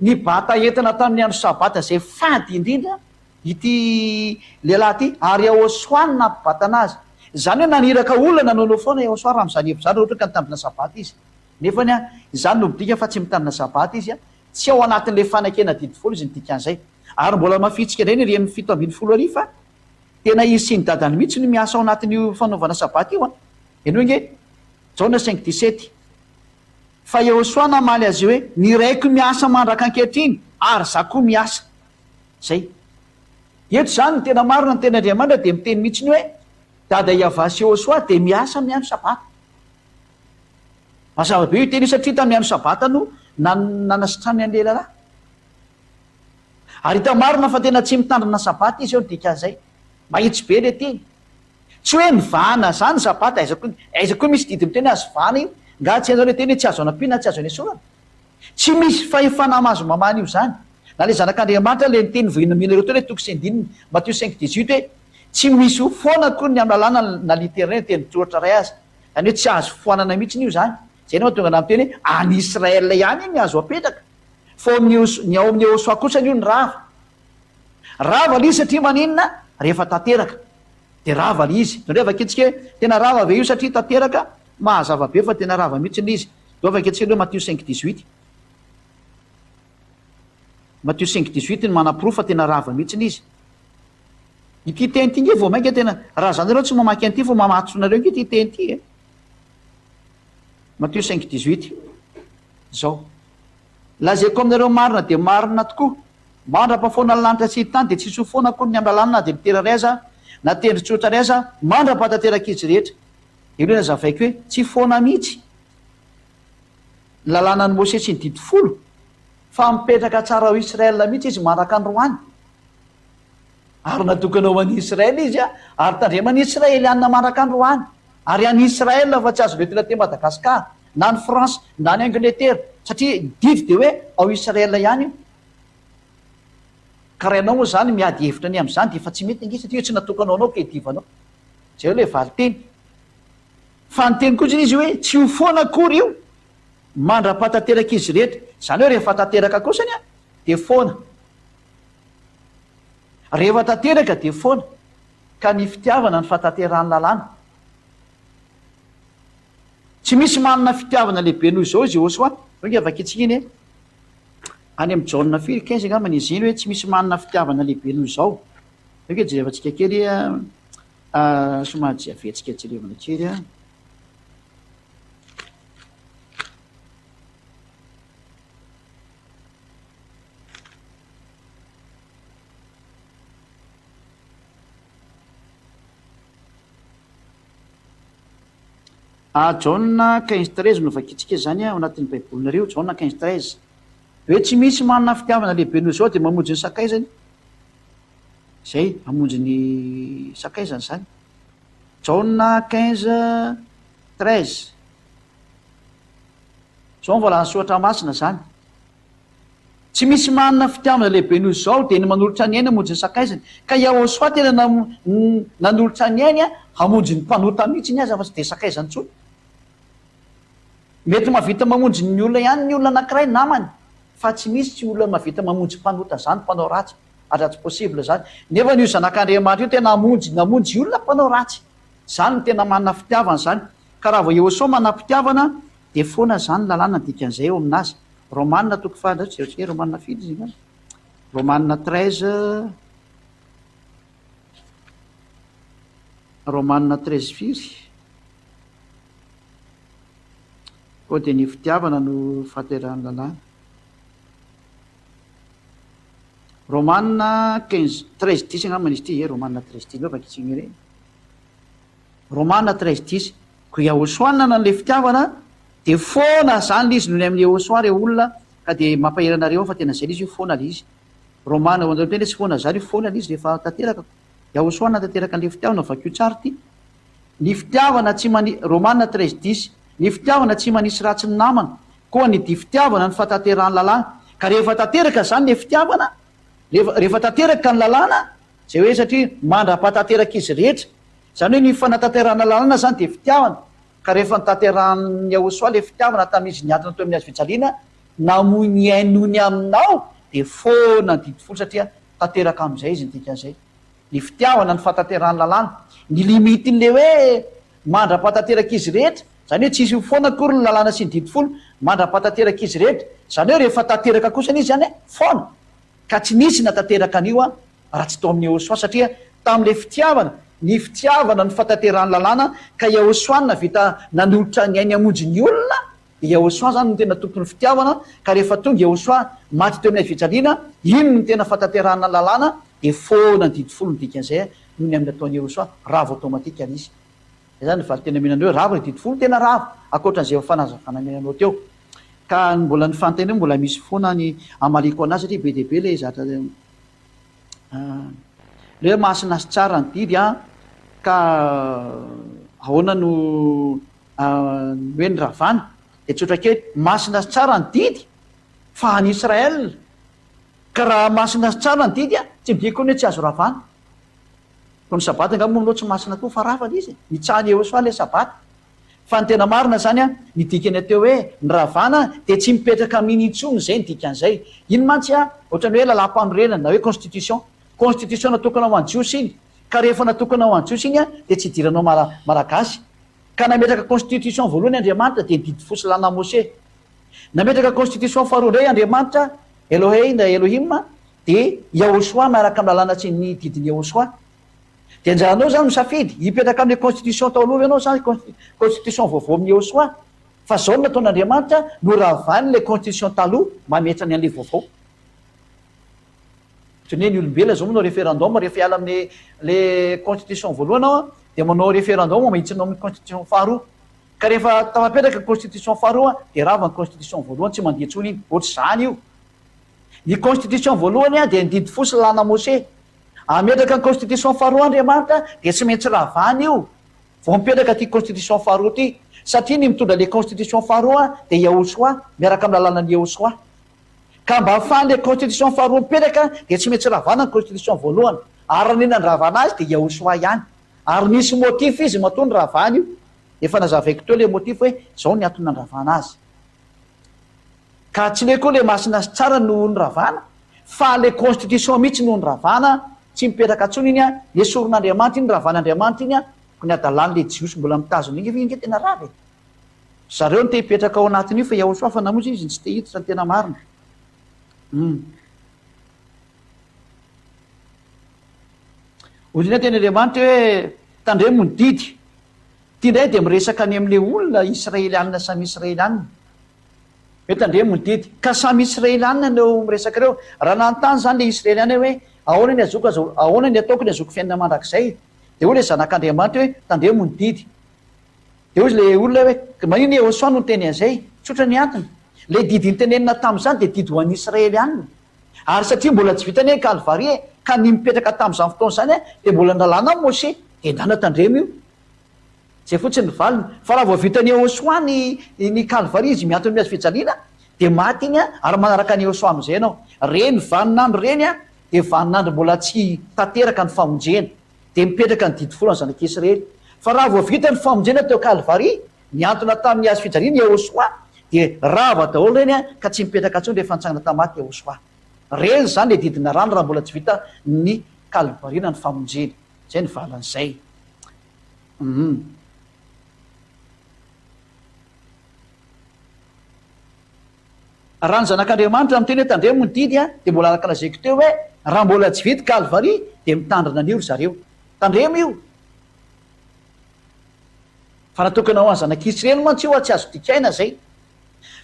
Ny bata entina tamin'ny andro sabata zay fady indrindra ity lehilahy ty, ary Yahosoa no nampibata anazy. Zany hoe naniraka olona nanao foana Yahosoa raha amin'izany hevitra zany ohatra ka nitandrina sabata izy. Nefany zany no midika fa tsy mitandrina sabata izy tsy ao anatin'le fanakena didifolo izy nidikan'izay. Ary mbola mafitsika indray ny reny 7 fa tena izy sy ny dadany mihitsy no miasa ao anatin'io fanaovana sabata io eny hoe nge Jaona 5:17 fa Yahosoa namaly azy io hoe ny raiko miasa mandraka ankehitriny ary za koa miasa zay. Eto zany ny tena marina ny ten'Andriamanitra dia miteny mihitsy ny hoe dada Iavasy Yahosoa dia miasa amin'ny andro sabata. Mazava be io teny satria tamin'ny andro sabata no nanasitrany an'le lehilahy. Ary hita marina fa tena tsy mitandrina sabata izy eo dikan'izay. Mahitsy be le teny. Tsy hoe mivahana zany sabata, aiza koa misy didy miteny azy vahana io, nga tsy hainao le teny hoe tsy azo anampiana, tsy azo anesorana. Tsy misy fahefana mazo mamana io zany. Na le zanak'Andriamanitra le niteny voinamina ireo teo hoe toko sy andininy Matthieu 5:18 hoe tsy misy ho foana koa ny amin'ny lalàna na literaire teny tsoratra ray azy. Zany hoe tsy azo foanana mihitsy io zany. Zay no tonga namiteny hoe any Israela ihany ny azo apetraka. Fa ny ao amin'ny Yahosoa kosa io ny rava. Rava le izy satria maninona rehefa tanteraka dia rava le izy. Zany hoe vakitsika hoe tena rava ve io satria tanteraka, mahazava be fa tena rava mihitsy ny izy. Dao vakitsika hoe Matthieu 5:18 Matthieu 5:18 ny manam-porofo fa tena rava mihitsy ny izy. Ity teny ity nge vao mainka tena raha zany ireo tsy mamaky an'ity fa mamatsonareo nge ity teny ity Matthieu 5:18 zao lazaiko aminareo marina dia marina tokoa, mandra-pahafoana ny lanitra sy ny tany dia tsisy ho foana koa ny amin'ny lalàna dia mitera raiza na tendry tsotra raiza mandra-pahatanteraka izy rehetra. Io na zavaiko hoe tsy foana mihitsy ny lalànan'ny Mose sy ny didifolo fa mipetraka tsara ao Israela mihitsy izy mandraka androany. Ary natokanao an'i Israela izy ary tandremany Israelianina mandraka androany. Ary any Israela fa tsy azo letona te Madagasikara na ny France na ny Angleterre satria didy dia hoe ao Israela ihany io. Ka raha ianao moa zany miady hevitra ny amin'izany dia efa tsy mety nge satria tsy natokanao anao ka hidivanao. Zay hoe le vary teny. Fa ny teny kosa izy hoe tsy ho foana akory io mandra-pahatanteraka izy rehetra. Zany hoe rehefa tanteraka kosany dia foana. Rehefa tanteraka dia foana ka ny fitiavana ny fahatanterahany lalàna. Tsy misy manana fitiavana lehibe noho izao izy Yahosoa. Inge vakitsika iny any amin'ny Jaona 4:15 angamba izy iny hoe tsy misy manana fitiavana lehibe noho izao. oke jerevantsika kely somary tsy avetsika jerevana kely jauna 15-13 no vakitsika zany ao anatin'ny baibolinareo jauna 15-13 hoe tsy misy manana fitiavana lehibe noho zao de mamonjy ny sakaizany zay mamonjy ny sakaizany zany jauna 15-13 zao mbola nysoatra masina zany tsy misy manana fitiavana lehibe noho zao de ny manolotra ny ainy hamonjy ny sakaizany ka Yahosoa tena nanolotra ny ainy hamonjy ny mpanota mihitsy ny aza fa tsy de sakaizany tsony mety mahavita mamonjy ny olona ihany ny olona anankiray namany fa tsy misy tsy olona mahavita mamonjy mpanota zany mpanao ratsy atratsy possible zany nefa n'io zanak'Andriamanitra io tena namonjy olona mpanao ratsy zany no tena manana fitiavana zany ka raha vao Yahosoa manana fitiavana de foana zany lalàna dikan'izay eo aminazy Romanina toko fahatsika Romanina fidy izy zany Romanina 13 Romanina 13 firy koa de ny fitiavana no fahaterahan'ny lalàna Romanina 15-13 angambany izy ity Romanina 13 io vakitsiny reny Romanina 13 ko Yahosoa nanan'le fitiavana de foana zany izy nohony amin'ny Yahosoa re olona ka de mampaheranareo fa tena zay izy io foana le izy Romanina tena tsy foana zany io foana le izy rehefa tanteraka Yahosoa natanteraka an'le fitiavana vakio tsara ty ny fitiavana tsy Romanina 13-10 ny fitiavana tsy manisy ratsy ny namana koa ny di fitiavana ny fatanterahany lalàna ka rehefa tanteraka zany le fitiavana rehefa tanteraka ny lalàna zay hoe satria mandra-patanteraka izy rehetra zany hoe ny fanatanterahana lalàna zany de fitiavana ka rehefa nitanterahany Yahosoa le fitiavana tamizy niadina to amin'ny azy fijaliana namony ainony aminao de foana ny didifolo satria tanteraka am'izay izy nydikan'izay ny fitiavana ny fatanterahany lalàna ny limitin'le hoe mandra-patanteraka izy rehetra zany hoe tsisy foana kory ny lalàna sy ny didifolo mandra-patanteraka izy rehetra zany hoe rehefa tanteraka kosany izy zany foana ka tsy nisy natanteraka an'io raha tsy tao amin'ny Yahosoa satria tam'le fitiavana ny fitiavana ny fatanterahany lalàna ka Yahosoa navita nanolotra ny ainy hamonjy ny olona de Yahosoa zany no tena tompony fitiavana ka rehefa tonga Yahosoa maty teo amin'ny fijaliana ino ny tena fatanterahana lalàna de foana ny didifolo ny dikan'izay noho ny amin'ny ataon'ny Yahosoa ravo automatika izy zany valy tena menanareo ravo ny didifolo tena ravo akoatran'izay fanazavana menanao teo ka mbola ny fantany mbola misy foana ny amaliko anazy satria be deaibe le zatra le masina sy tsara ny didy ka ahoana no hoe ny ravana de tsotra kely masina sy tsara ny didy fa any Israel ka raha masina sy tsara ny didy tsy midiko ny hoe tsy azo ravana ko ny sabata angamba moa tsy masina koa fa rafana izy mitsahany Yahosoa le sabata fa ny tena marina zany ny dikany ateo hoe ny ravana de tsy mipetraka amin'iny intsony zay ny dikan'izay iny mantsy ohatrany hoe lalam-panorenana na hoe constitution natokana ho an-jiosy iny ka rehefa natokana ho an-jiosy iny de tsy idiranao malagasy ka nametraka constitution voalohany Andriamanitra de didifosy lana Mose nametraka constitution faharoa ndray Andriamanitra Elohei na Elohim de Yahosoa miaraka amin'ny lalàna tsy ny didiny Yahosoa de anjaranao zany misafidy hipetraka amin'ny constitution tao aloha ianao zany constitution vaovao amin'ny Yahosoa fa zao no nataon'Andriamanitra no ravany le constitution taloha mametrany an'le vaovao ny olombelona zao manao référendum rehefa hiala amin'ny le constitution voalohany ao de manao référendum mahitsynao amin'ny constitution faharoa ka rehefa tafapetraka constitution faharoa de rava ny constitution voalohany tsy mandeha tsony iny ohatry zany io ny constitution voalohany de ndidy fosy lana Mose ametraka ny constitution faharoa Andriamanitra de tsy maintsy ravany io vao mipetraka ty constitution faharoa ty satria ny mitondra le constitution faharoa de Yahosoa miaraka amin'ny lalànan'ny Yahosoa ka mba ahafahan'le constitution faharoa mipetraka de tsy maintsy ravana ny constitution voalohany ary nena ny ravana azy de Yahosoa ihany ary nisy motif izy matony ravany io efa nazavaiko teo le motif hoe zao ny atony ravana azy ka tsy le koa le masina sy tsara noho ny ravana fa le constitution mihitsy noho ny ravana tsy mipetraka tsony iny le soron'Andriamanitra iny ravan'Andriamanitra iny ko ny adalan'le jiosy mbola mitazona iny inge tena rava zareo ny te hipetraka ao anatiny io fa Yahosoa fa namonjy izy tsy te hiditra ny tena marina ozina tenyandriamanitra hoe tandremo ny didy ty ndray de miresaka any amin'le olona israelianina samy israelianina hoe tandremo ny didy ka samy israelianina neo miresaka reo raha nanontany zany le israeliana hoe ahoana ny azoko ahoana ny ataoko ny azoko fiainana mandrakizay de hoe le zanak'andriamanitra hoe tandremo ny didy de ozy le olona hoe manino Ehosoa no teny an'izay tsotra ny antony le didy nytenenina tam'izany de didy ho an'ny israelianina ary satria mbola tsy vitany hoe kalvaria ka ny mipetraka tam'izany fotoana zany de mbola nalàna Moshe de ndana tandremo io zay fotsiny ny valiny fa raha vao vitany Ehosoa ny kalvaria izy miantony miazy fijaliana de maty iny ary manaraka ny Ehosoa am'izay anao reny vaninandro reny de vaninandro mbola tsy tanteraka ny famonjena de mipetraka ny didy folo ny zanak'Israely fa raha vao vita ny famonjena teo kalvaria miantona tamin'ny azy fijaliana Ehosoa de rava daholo reny ka tsy mipetraka ntsony rehefa nitsangana tamaty Ehosoa reny zany le didina rano raha mbola tsy vita ny kalvarina ny famonjena zay ny valan'izay raha ny zanak'Andriamanitra miteny hoe tandremo ny didy de mbola araka lazaiko teo hoe raha mbola tsy vita kalvaria de mitandrina an'io ry zareo tandremo io fa natokana ho any zanak'Israely mantsy io tsy azo dikaina zay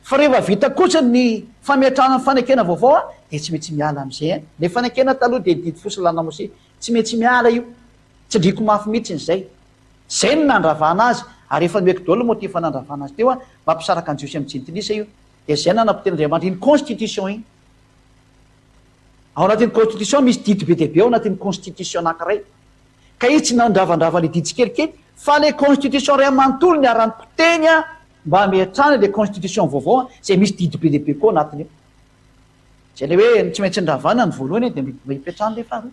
fa rehefa vita kosa ny fametrahana ny fanekena vaovao de tsy maintsy miala am'izay le fanekena taloha de didy fosilana Moshe tsy maintsy miala io tsy driko mafy mihitsy zay no nandravana azy ary efa meko daholo moa ty fa nandravana azy teo mampisaraka ny jiosy am'jintilisa io de zay nanapiten'Andriamanitra iny constitution iny ao anatin'ny constitution misy didy be deabe ao anatin'ny constitution anankiray ka izy tsy nandravandrava le didy tsikelikely fa le constitution ray amanontolo ny arany mpiteny mba ametrana le constitution vaovao zay misy didy be deabe koa anatiny io zay le hoe tsy maintsy ndravana ny voalohany de mba hipetrahany le faharoa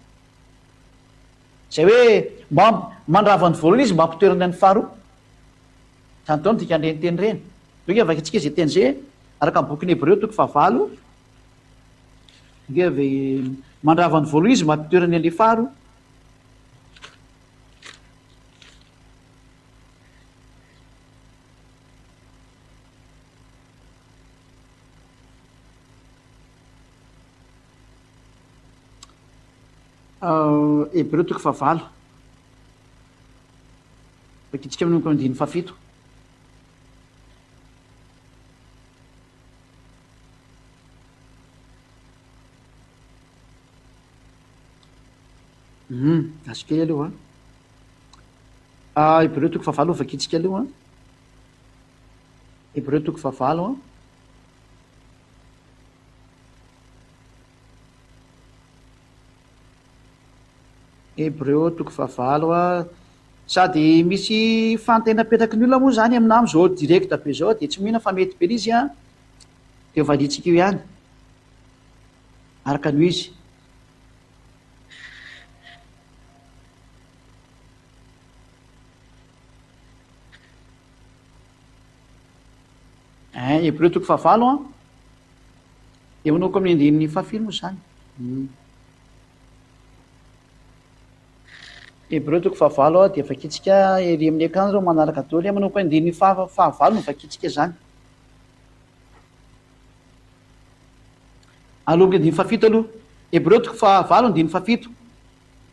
zay hoe mba mandravany voalohany izy mba ampitoerana ny faharoa zany taony tika andreny teny reny doke avakitsika izy teny zay araka ny bokyny Hebreo toko 9 ve mandravany voalohany izy mba ampitoerany an'le faharoa Hebreo toko 9 vakitsika amin'ny andiny 7 azokely aloha Hebreo toko 9 vakitsika aloha Hebreo toko 9 Hebreo toko 9 sady misy fantena petraky ny olona moa zany amin'amy zao direct be zao de tsy mihina fa mety be izy de valitsika io ihany araka an'io izy Hebreo toko 9 eo manoko amin'ny andininy 7 moa zany Hebreo toko 9 de vakitsika ery amin'ny akanjo reo manaraka daholo manoko andininy 9 no vakitsika zany aloha andiny 7 aloha Hebreo toko 9 andiny 7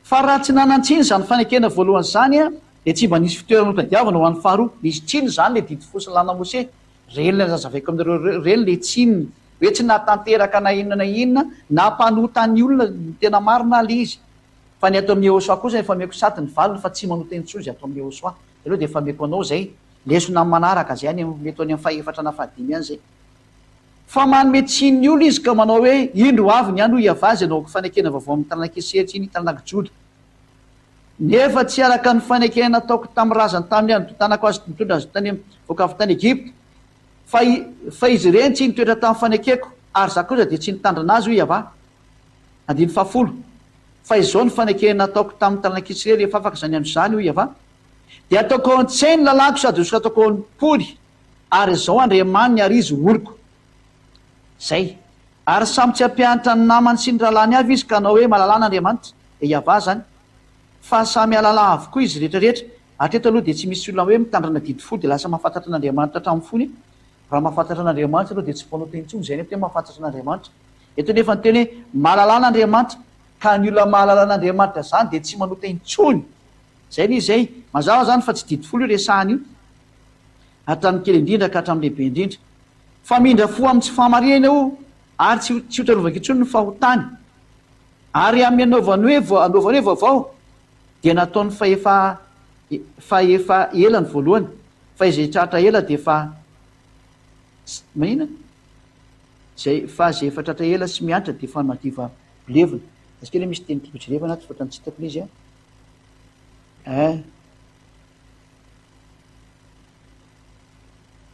fa raha tsy nanantsiny zany fanekena voalohany zany de tsy mba nisy fitoerana notadiavana ho an'ny faharoa nisy tsiny zany le didy fosilana Moshe reny le zazavaiko amin'ireo reny le tsininy hoe tsy natanteraka na inona na mpanotany olona tena marina le izy fa ny atao amin'ny Ehosoa kosa efa meko sady ny valiny fa tsy manoteny tsozy atao amin'ny Ehosoa aloha de efa meko anao zay lesona manaraka zay any mety any amin'ny faefatra na fahadimy any zay fa manome tsiny olo izy ka manao hoe indro avy ny ano iavazy anao fanekena vaovao amin'ny taranak'Esety iny taranaka Joda nefa tsy araka ny fanekena ataoko tamin'ny razany tamin'ny any tanako azy mitondra azy tany voaka avy tany Egypta fa izy reny tsy nitoetra tamin'ny fanekeko ary za kosa de tsy nitandrina azy ho iava andiny 10 fa izao ny fanekena ataoko tamin'ny taranak'Israely efa afaka zany andro zany ho iava de ataoko an-tsainy lalako sady oska ataoko am-poly ary zao Andriamaniny ary izy oriko zay ary samy tsy ampianatra ny namany sy ny ralany avy izy ka anao hoe malalana Andriamanitra de iava zany fa samy alala avokoa izy rehetrarehetra atreto aloha de tsy misy olona hoe mitandrina didy fo de lasa mahafantatra an'Andriamanitra hatramin'ny fony raha mahafantatra an'Andriamanitra aloha de tsy mpanao teny intsony zay nefa tena mahafantatra an'Andriamanitra eto nefa ny teny hoe malalana Andriamanitra ka ny olona mahalala an'Andriamanitra zany dia tsy manota intsony. Zay ny izay mazava zany fa tsy didifolo io resahany io hatramin'ny kely indrindra ka hatramin'ny lehibe indrindra. Fa mindra fo amin'ny tsy fahamarinana io ary tsy hotarovaka intsony ny fahotany. Ary amin'ny anaovany hoe vaovao dia nataony fa efa ela ny voalohany, fa izay tratra ela dia fa manina zay efa tratra ela sy miantra dia fa madiva bolevina. Askely misy teny tiako jerevana tsy fotany tsy hitako izy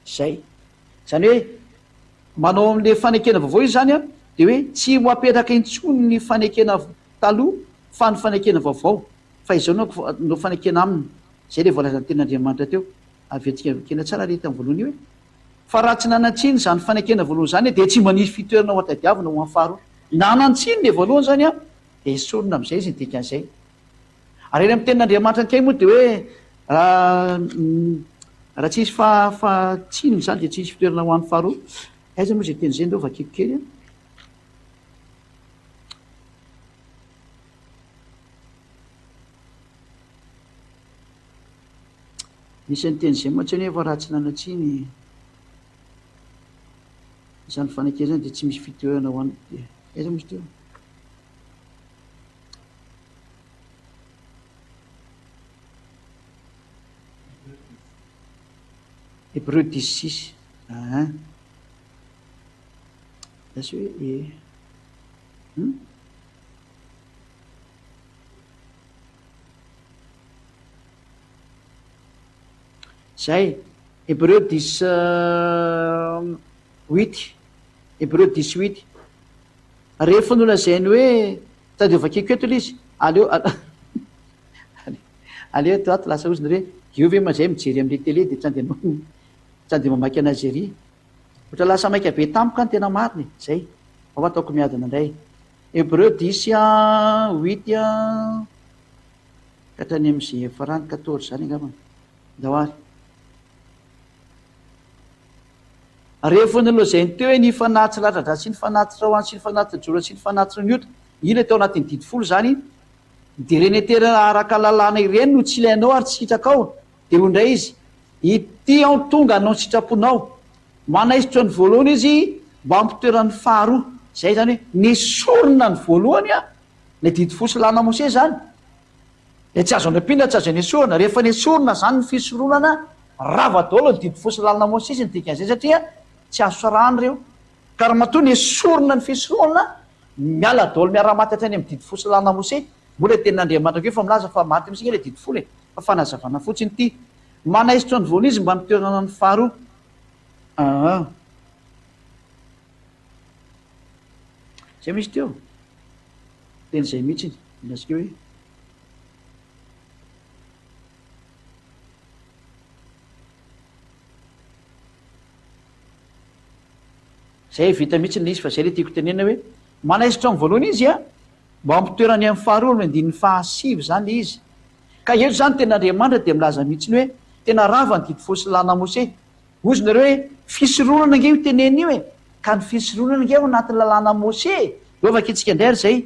zay zany hoe manao amin'le fanekena vaovao izy zany dia hoe tsy ho apetraka intsony ny fanekena taloha fa ny fanekena vaovao, fa izao no fanekena aminy. Zay le voalazan'ny ten'Andriamanitra teo avy atsika kena tsara le tamin'ny voalohany hoe fa raha tsy nanantsiny zany fanekena voalohany zany dia tsy manisy fitoerana ho atadiavina ho amin'ny faharoa. Nanantsiny le voalohany zany dia esorina amin'izay izy ny dikan'izay. Ary eny amin'ny tenin'Andriamanitra ankay moa dia hoe raha tsisy fahatsinony zany dia tsisy fitoerana ho an'ny faharoa. Aiza moa izay teny izay ndao vakiko kely misy ny teny izay moatsany hoe fa raha tsy nanatsiny zany fanekena zany dia tsy misy fitoerana ho an'ny aiza moa izy teo Hébreux 10:6 zasy hoe zay Hébreux 10:8 Hébreux 10:8 rehefa nolazainy hoe tadiovakiko eto ilay izy aleo to ato lasa oziny hoe io ve mazay mijery amin'le télé dia tsy ande mamaky anazy ery ohatra lasa maika be tampoka ny tena mariny zay ao ataoko miadana indray. Hébreux 10:8 ka hatrany amin'izay farany 14 zany angambany dahoary. Rehefa nalazainy teo hoe ny fanatitra latratra sy ny fanatitra hoany sy ny fanatitra jora sy ny fanatitra ny ota ila tao anatin'ny didifolo zany dia reny terana araka lalàna ireny no tsy ilainao ary tsy hitraka ao dia ho indray izy ity ao tonga anao ny sitraponao manaisitra ny voalohany izy mba ampitoeran'ny faharoa. Zay zany hoe nesorina ny voalohany le didifolo sy lana Mose zany dia tsy azo anapina tsy azo nesorina. Rehefa nesorina zany ny fisoronana rava daholo ny didifolo sy lana Mose izy ny dikan'izay satria tsy azo sarahany reo ka raha matoa nesorina ny fisoroana miala daholo miara-maty hatrany amin'ny didifolo sy lana Mose. Mbola tenin'Andriamanitra keo fa milaza fa maty amintsika le didifolo fa fanazavana fotsiny ity manaisitra ny voalohany izy mba mitoerana ny faharoa. Zay misy teo teny izay mihitsy inasika hoe zay vita mihitsy le izy fa zay le tiako tenena hoe manaisitra ny voalohany izy mba ampitoerany amin'ny faharoa no andin'ny fahasivy zany le izy. Ka eto zany ten'Andriamanitra dia milaza mihitsy ny hoe tena rava ny didifolo sy lana Mose. Ozy nareo hoe fisoronana nge io teneny io ka ny fisoronana nge ao anatin'ny lalàna Mose lovaka itsika indray ary zay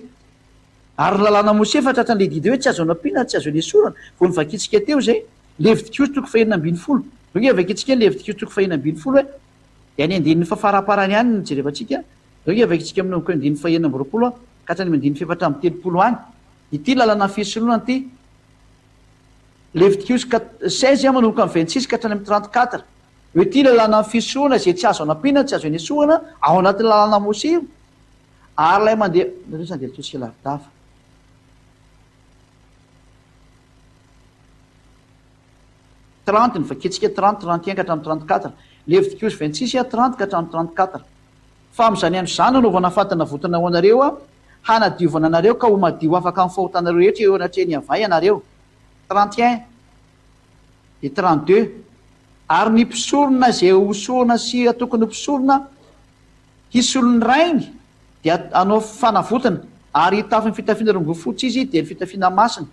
ary lalàna Mose fa tratran'le didy hoe tsy azo anapina tsy azo nesorana vo nivakitsika teo zay Levitikos 2:20 donge vakitsika Levitikos 2:20 hoe dia ny andin'ny fafaraparany ihany ny jerevantsika donge vakitsika amin'noko 9:20 ka hatrany 9:7 any ity lalàna fisoronana ity Levitikos 16 manomboka amin'ny 26 ka hatrany amin'ny 34 hoe ity lalàna fisoana zay tsy azo anapina tsy azo nesorana ao anatin'ny lalàna Mose io ary lay mandeha sandeha tosika lavidafa ny vakitsika 30 ka hatramin'ny 34 Levitikos 26 30 ka hatramin'ny 34 fa amin'izany andro zany anaovana fatana votana ho anareo hanadiovana anareo ka ho madio afaka amin'ny fahotanareo rehetra eo anatreny avay anareo 31 et 32 ary ny mpisorona zay hosorona sy atokony mpisorona hisolony rainy dia anao fanavotana ary hitafy ny fitafiana rongofotsy izy dia ny fitafiana masina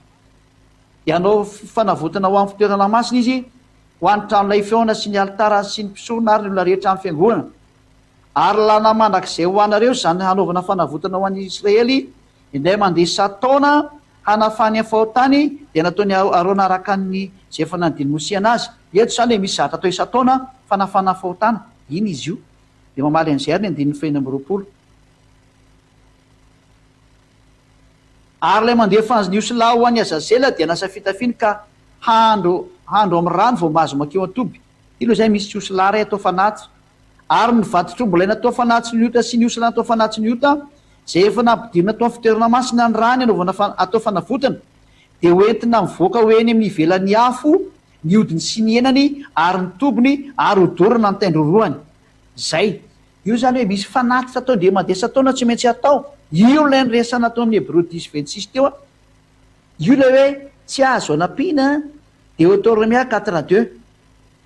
dia anao fanavotana ho amin'ny fitoerana masina izy ho an'ny tranolay feona sy ny alitara sy ny mpisorona ary ny olona rehetra amin'ny fiangonana ary lana mandrakizay ho anareo zany hanaovana fanavotana ho an'ny Israely indray mandeha sataona hanafany fahotany dia nataony arona araka ny zay efa nanodiny mosiana azy eto zany hoe misy zatra atao isataona fanafana fahotana iny izy io dia mamaly an'izay ary ny andininy fahina amby roapolo ary lay mandeha fanjoniosila ho any azazela dia nasa fitafiny ka handro amin'ny rano vao mahazo makeo atoby ilo zay misy osila ray atao fanatsy ary ny vatotrombo ilay natao fanatsy ny ota sy ny osila natao fanatsy ny ota zay efa nampidirina atao fitoerana masina ny rany anaovana atao fanavotana dia hoentina mivoaka hoeny amin'ny ivelan'ny afo ny odiny sy ny enany ary ny tobony ary hodorana ny taindroroany zay io zany hoe misy fanatitra atao de mandeha sataona tsy maintsy atao io lay nyresana atao amin'ny Hébreux 10:26 teo io lay hoe tsy azo anampiana Deutéronomie 4:2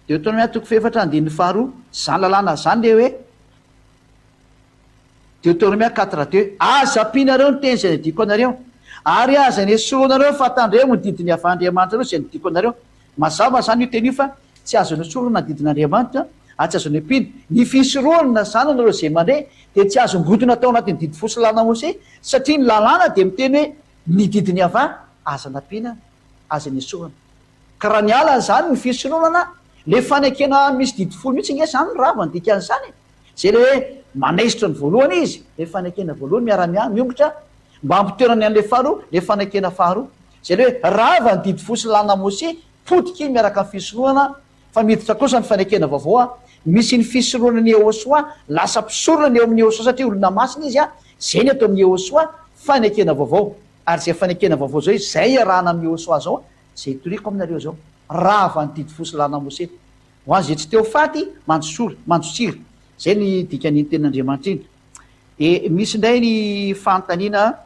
Deutéronomie 4:2 zany lalàna zany le hoe Deutéronomie 4:2 aza ampianareo ny teny zay nydiko anareo ary aza ny esoranareo fatandreo modidiny avy Andriamanitra reo zay nydiko anareo mazava zany io teny io fa tsy azo ny esorana didin'Andriamanitra tsy azo ny ampiana ny fisoroana zany anareo zay mandre dia tsy azo ngodona atao anatin'ny didy fosy lalàna Mose satria ny lalàna dia miteny hoe ny didiny avy aza nampiana aza ny esorana ka raha ny ala zany ny fisoroana le fanekena misy didy folo mihitsy nge zany rava ny dikan'izany zay le hoe manaisitra ny voalohany izy le fanekena voalohany miongotra mba ampitoerany an'le faharoa le fanekena faharoa zay le hoe rava ny didy fosy lalàna Mose potika iny miaraka amin'ny fisoroana fa miditra kosa ny fanekena vaovao misy ny fisoroana ny Yehosoa lasa mpisorona ny eo amin'ny Yehosoa satria olona masina izy zay ny atao amin'ny Yehosoa fanekena vaovao ary zay fanekena vaovao zao zay arahana amin'ny Yehosoa zao zay toriko aminareo zao rava ny didy fosy lalàna Mose ho azy tsy teo faty manjotsiry zay ny dikan'iny tenin'Andriamanitra iny e misy indray ny fanontaniana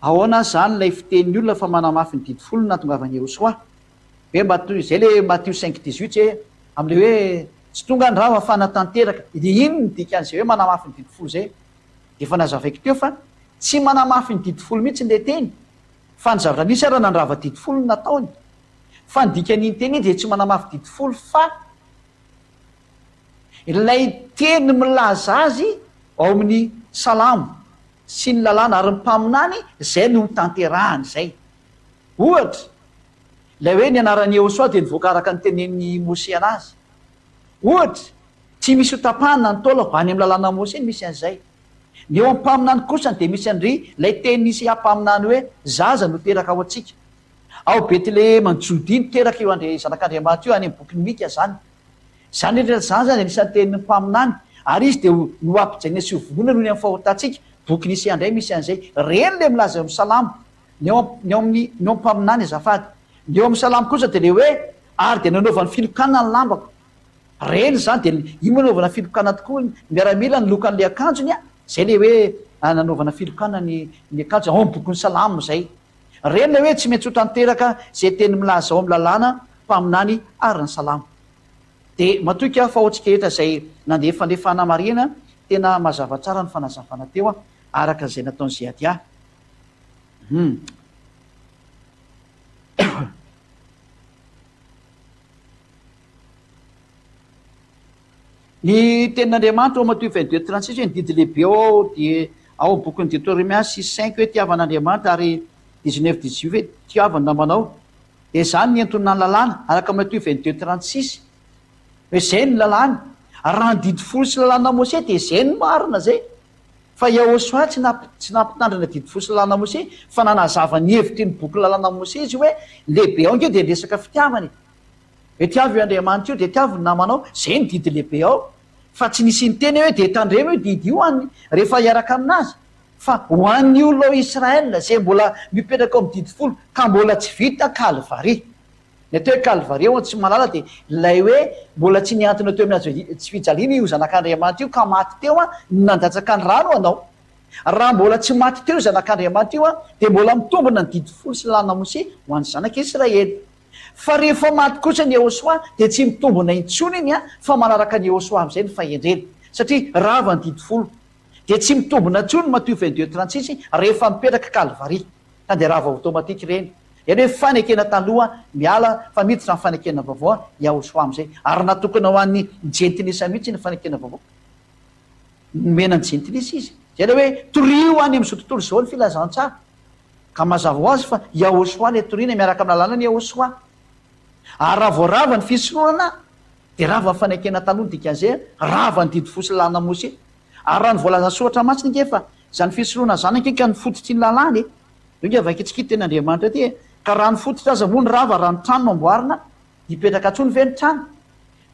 ahoana zany lay fitenin'ny olona fa manamafy ny didy folo natongavany Yehosoa hoe Matthieu zay le Matthieu 5:18 hoe am'le hoe tsy tonga ny rava fanatanteraka de iny ny dikan'izay hoe manamafy ny didy folo zay de efa nazavaiko teo fa tsy manamafy ny didy folo mihitsy le teny fa ny zavatra nisy ara nandrava didy folo ny nataony fa ny dikan'iny teny iny de tsy manamafy didy folo fa ilay teny milaza azy ao amin'ny salamo sy ny lalàna ary ny mpaminany zay no tanterahany zay ohatra lay hoe ny anaran'ny Yehosoa dia nivoaka araka ny tenen'ny Mose anazy ohatra tsy misy hotapahana ny taolako any amin'ny lalàna Mose ny misy an'izay ny eo ampaminany kosany dia misy an'ry lay teny nisy ampaminany hoe zaza no teraka ao atsika ao Betlehema ny Jody no teraka eo zanak'Andriamanitra io any amin'ny boky ny Mika zany rehetra zany zany anisan'ny tenin'ny mpaminany ary izy dia no ampijaina sy hovolona noho ny amin'ny fahotantsika boky nisy andray misy an'izay reny le milaza eo amin'ny salamo ny eo ampaminany azafady ny eo amin'ny salamo kosa dia le hoe ary dia nanaovany filokana ny lambako reny zany dia io manaovana filokana tokoa miaramila ny lokan'le akanjony zay le hoe nanaovana filokana ny akanjo ao amin'ny boky ny salamo zay reny le hoe tsy maintsy ho tanteraka zay teny milaza ao amin'ny lalàna mpaminany ary ny salamo dia matoika fa ohatsika rehetra zay nandeha fandefana marina tena mazava tsara ny fanazavana teo araka zay nataon'izay adia ny tenin'Andriamanitra ao Matthieu 22:36 hoe ny didy lehibe ao dia ao amin'ny boky ny Deutéronomie 6:5 hoe tiavan'Andriamanitra ary 19:18 hoe tiavany namanao dia zany ny entonina ny lalàna araka Matthieu 22:36 hoe zay ny lalàna raha ny didy folo sy lalàna Mose dia zay ny marina zay fa Yehosoa tsy nampitandrina didy folo sy lalàna Mose fa nanazava ny hevitry ny boky lalàna Mose izy hoe lehibe ao nkeo dia resaka fitiavany hoe tiavy io Andriamanitra io dia tiavy ny namanao zay ny didy lehibe ao fa tsy nisy ny teny hoe dia tandremo io didy io any rehefa hiaraka aminazy fa ho an'ny olona ao Israela zay mbola mipetraka ao amin'ny didy folo ka mbola tsy vita Kalvari ny atao hoe Kalvari ao tsy malala dia lay hoe mbola tsy niantona teo aminazy tsy fijaliana io zanak'Andriamanitra io ka maty teo nandatsaka ny rano anao raha mbola tsy maty teo zanak'Andriamanitra io dia mbola mitombona ny didy folo sy lalàna Mose ho an'ny zanak'Israely fa rehefa maty kosa ny Yehosoa dia tsy mitombona intsony iny fa manaraka ny Yehosoa amin'izay ny fahendreny satria rava ny didy folo dia tsy mitombona intsony Matthieu 22:36 rehefa mipetraka Kalvari ka dia rava automatika ireny iany hoe fanekena taloha miala fa miditra ny fanekena vaovao Yehosoa amin'izay ary natokana ho an'ny jentilisa mihitsy ny fanekena vaovao nomena ny jentilisa izy zay le hoe torio any am'izao tontolo zao ny filazantsara ka mazava ho azy fa Yahosoa le toriana miaraka amin'ny lalàna ny Yahosoa ary raha voarava ny fisorohana de rava ny fanaikena taloha dikan'izay rava ny didy fosy lalàna Mose ary raha ny voalaza soratra matsiny nge fa zany fisorohana zany ankeka ny fototry ny lalàna nge vakitsiki ten'Andriamanitra ty ka raha ny fototra aza moa ny rava raha ny trano amboarina hipetraka atsony ve ny trano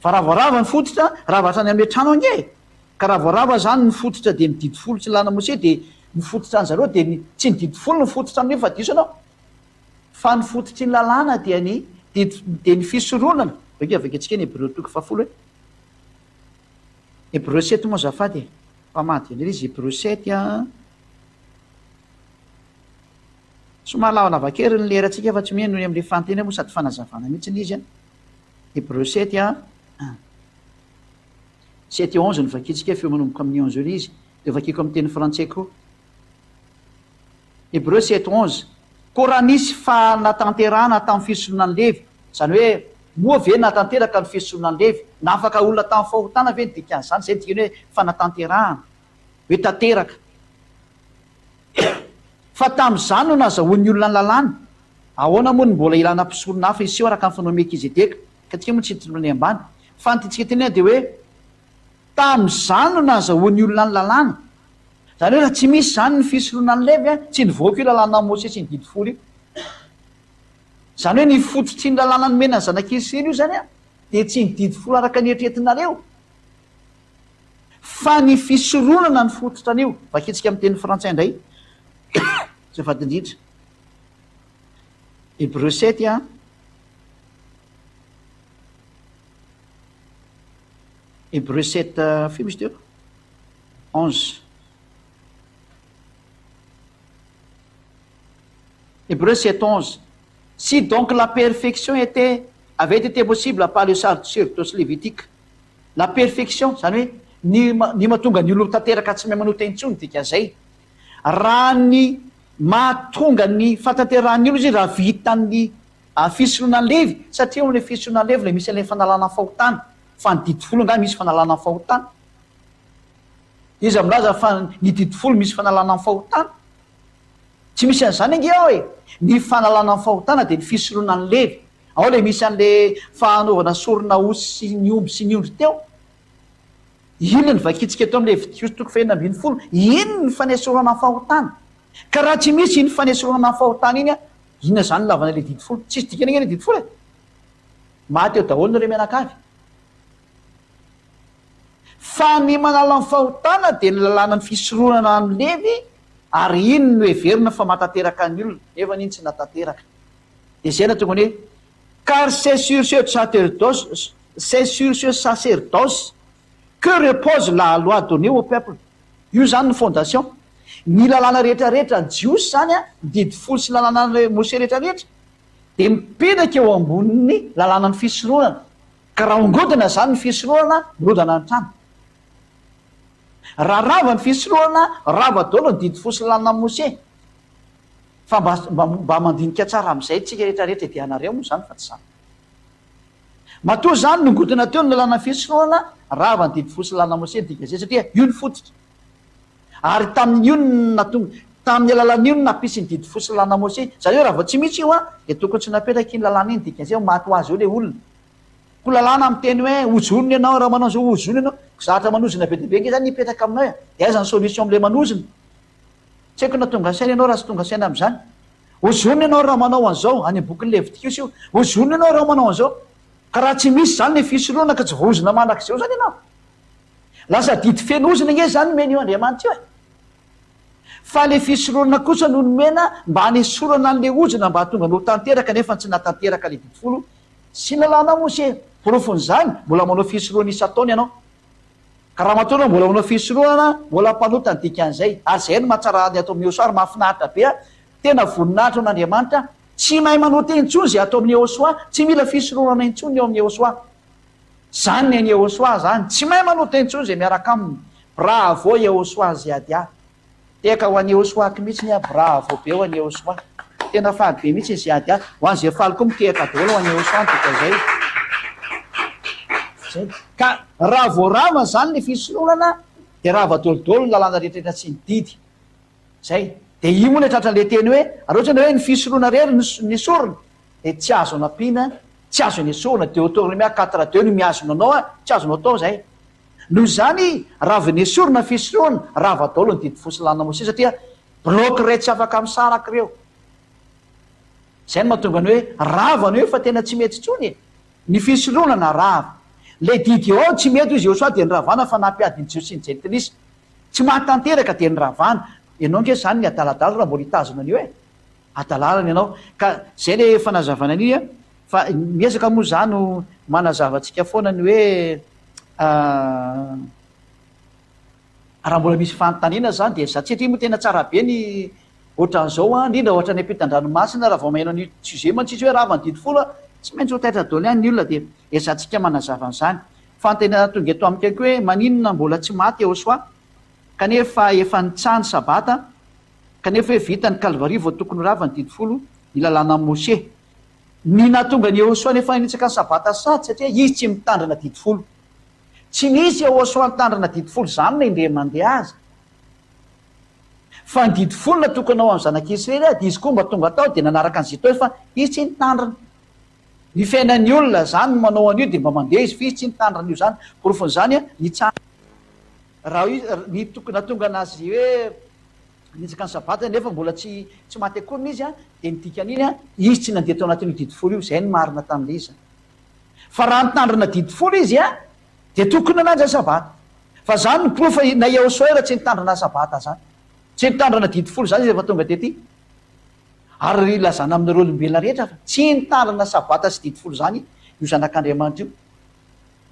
fa raha voarava ny fototra ravatra any amin'le trano ange ka raha voarava zany ny fototra de mididy folo tsy lalàna Mose de ny fototra any zareo de tsy nididy folo ny fototra amin'io fa diso anao fa ny fototry ny lalàna dia de ny fisorohana bakeo vakitsika ny Hébreu toko fafolo hoe Hébreu 7 moa zafady mpamady an'ilay izy Hébreu 7 a somary lavalavakery ny lerantsika fa tsy miheno amin'le fantena moa sady fanazavana mihitsy izy a Hébreu 7 a 7 et 11 ny vakitsika feo manomboka amin'ny 11 eo izy de vakiko amin'ny teny frantsay koa Hébreu 7 11 ko raha nisy fanatanterahana tamin'ny fisorohana ny Levy zany hoe moa ve natanteraka ny fisorohana ny Levy na afaka olona tamin'ny fahotana ve ny dikan'izany zay dikany hoe fanatanterahana hoe tanteraka fa tamin'izany no nazahoan'ny olona ny lalàna ahoana moa ny mbola ilana mpisorona hafa iseho araka ny fanao Melkizedeka ka tsika moa tsy hitondrony ambany fa nytitsika teny de hoe tamin'izany no nazahoan'ny olona ny lalàna zany hoe raha tsy misy zany ny fisorohana ny Levy tsy nivoaka io lalàna Mose sy ny didy folo io zany hoe ny fototry ny lalàna ny mena ny zanak'Israely io zany de tsy nididy folo araka ny eritreretinareo fa ny fisorohana ny fototra an'io vakitsika amin'ny teny frantsay indray zay vadindritra Hébreu 7 a Hébreu 7 fio misy teo 11 Hébreu 7 11 si donc la perfection avait été possible par le sacerdoce lévitique la perfection zany hoe ny mahatonga ny olo tanteraka tsy mahay manota intsony dikan'izay raha ny mahatonga ny fatanterahany olo izy raha vitan'ny fisorohana ny Levy satria amin'le fisorohana ny Levy le misy an'le fanalana fahotana fa ny didy folo nga misy fanalana fahotana izyamilaza fa ny didy folo misy fanalana fahotana tsy misy an'izany ange ao e ny fanalana fahotana de ny fisorohana ny Levy ao le misy an'le fanaovana sorona osy sy ny omby sy ny ondry teo inona ny vakitsika eto amin'le Levitikos toko fahenina ambin'ny folo ino ny fanesorana fahotana ka raha tsy misy iny fanesorana fahotana iny inona zany lavana le didy folo tsisy dikany ane le didy folo e maty eo daholo ny re mianakavy fa ny manala ny fahotana de ny lalàna ny fisorohana ny Levy ary iny no heverina fa matateraka ny olona nefa n'iny tsy natateraka de zay na tonga hoe car c'est sur ce sacerdoce que repose la loi donnée au peuple io zany ny fondation ny lalàna rehetrarehetra jiosy zany didy folo sy lalàna Mose rehetrarehetra de mipetraka eo ambonin'ny lalàna ny fisorohana ka raha ongodina zany ny fisorohana mirodana ny trano raha rava ny fisorohana rava daholo ny didy folo sy lalàna Mose fa mba mandinika tsara amin'izay tsika rehetrarehetra de anareo moa zany fa tsy zany matoa zany nongodina teo ny lalàna fisorohana rava ny didy folo sy lalàna Mose dikazay satria io ny fototra ary tamin'io tamin'ny lalàna io no napisy ny didy folo sy lalàna Mose zany hoe raha vao tsy misy io de tokony tsy napetraka iny lalàna iny dikazay maty ho azy eo le olona ko lalàna amin'ny teny hoe ojonony ianao raha manao zao ojony ianao zatra manozina be deabe nge zany nipetraka aminao de aiza ny solution am'le manozina tsy haiko na tonga saina ianao raha sy tonga saina am'izany ojony ianao raha manao an'izao any bokyny Levitikos io ojony ianao raha manao an'izao ka raha tsy misy zany le fisorohana ka tsy voazona manak'izao zany ianao lasa didy fenozina nge zany mena io Andriamanitra io e fa le fisorohana kosa no nomena mba hanesorana an'le ozona mba hatonga no tanteraka nefa tsy natanteraka le didy folo sy lalàna Mose porofon'izany mbola manao fisorohana isa-taona ianao ka raha mataona mbola manao fisorohana mbola mpanota ny dikan'izay ary zay no mahatsara ny atao amin'ny Yehosoa ary mahafinaritra be tena voninahitra n'Andriamanitra tsy mahay manota intsony zay atao amin'ny Yehosoa tsy mila fisorohana intsony eo amin'ny Yehosoa zany ny an'i Yehosoa zany tsy mahay manota intsony zay miaraka aminy bravo Yehosoa zay adia teka ho an'i Yehosoa mihitsy ny bravo be ho an'i Yehosoa tena faly be mihitsy zay adia ho an'izay faly koa mitehaka daholo ho an'i Yehosoa dikazay ka raha voarava zany le fisorohana de raha vadolodolo ny lalàna rehetrrehetra tsy ny didy zay. De io moa le tratran'le teny hoe raha ohatrany hoe ny fisoroana rery ny sorona de tsy azo anampiana, tsy azo ny sorona de autour mia 4-2 no miazona anao a, tsy azonao atao zay. Noho zany raha vy ny sorona fisoroana raha vadolo ny didy fosy lana mosia satria bloky ray tsy afaka misaraka ireo. Zay no mahatonga ny hoe ravany hoe fa tena tsy mety tsony ny fisoroana na rava. Le didy ao tsy mety izy Josoa de ny ravana fa nampiadiny Jiosy ny Jentilisa tsy mahatanteraka de ny ravana. Ianao nge zany ny adaladala raha mbola hitazona an'io e adalalana ianao ka zay le fanazavana an'iny a fa miezaka moa zano manazavatsika foana ny hoe raha mbola misy fanontaniana zany de satria moa tena tsara be ny ohatran'izao a indrindra ohatra ny ampitan-dranomasina raha vao maheno ny sujet mantsisy hoe rava ny didy folo tsy maintsy ho taitra daholo ihany ny olona de ezatsika manazava an'izany. Fanontaniana tonga eto amiko ko hoe maninona mbola tsy maty Josoa kanefa efa nitsany sabata kanefa hoe vita ny Kalvaria vao tokony rava ny didy folo ny lalàna Mose. Ny nahatonga ny Josoa nefa nanitsaka ny sabata sady satria izy tsy mitandrina didy folo. Tsy nisy Josoa nitandrina didy folo zany na indre mandeha azy fa ny didy folo na tokony ao amin'ny zanak'Israely de izy koa mba tonga tao de nanaraka an'izay tao fa izy tsy nitandrina. Ny fiainan'ny olona zany manao an'io de mba mandeha izy fa izy tsy nitandrina io zany porofon'izany a nitsara raha ny tokony natonga anazy hoe nitsaka ny sabata nefa mbola tsy maty akoriny izy a de nidikan'iny a izy tsy nandeha tao anatin'io didy folo io. Zay ny marina tamin'le izy fa raha nitandrina didy folo izy a de tokony nananja sabata fa zany ny profa na Josoa raha tsy nitandrina sabata zany tsy nitandrina didy folo zany izy efa tonga tety ary lazana amin'ireo olombelona rehetra fa tsy nitandrina sabata sy didy folo zany io zanak'Andriamanitra io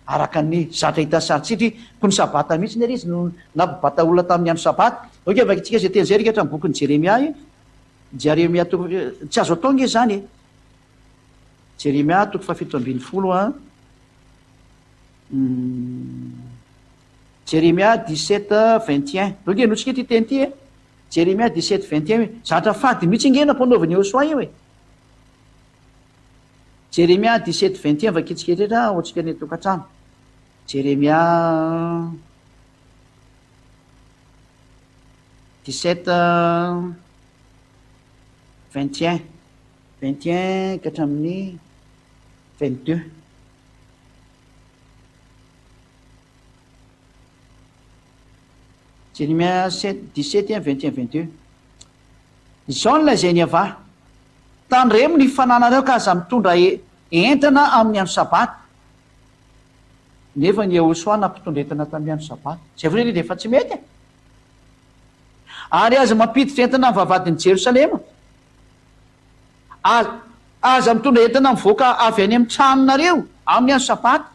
araka ny zatra hita saritsitry ko ny sabata mihitsy ny izy no nampibata olona tamin'ny andro sabata. Oke vakintsika zay teny zay rika hatramin'ny bokin'ny Jeremia Jeremia tsy azo atao nge zany Jeremia 7:20 a Jeremia 17:21 oke notsika ty teny ty Jeremia 17:21 zatra fady mihitsy nge nampanaovany Josoa io e. Jeremia 17:21 vakitsika etrehtra ohatsika ny tokantrano. Jeremia 17:21 ka hatramin'ny 22. Jeremia 17:21-22 izao nylazay ny ava tandremo ny fananareo ka aza mitondra entana amin'ny andro sabata nefa ny Josoa nampitondra entana tamin'ny andro sabata zay vao de efa tsy mety ary aza mampiditra entana amin'ny vavadin'i Jerosalema aza mitondra entana mivoaka avy any amin'ny tranonareo amin'ny andro sabata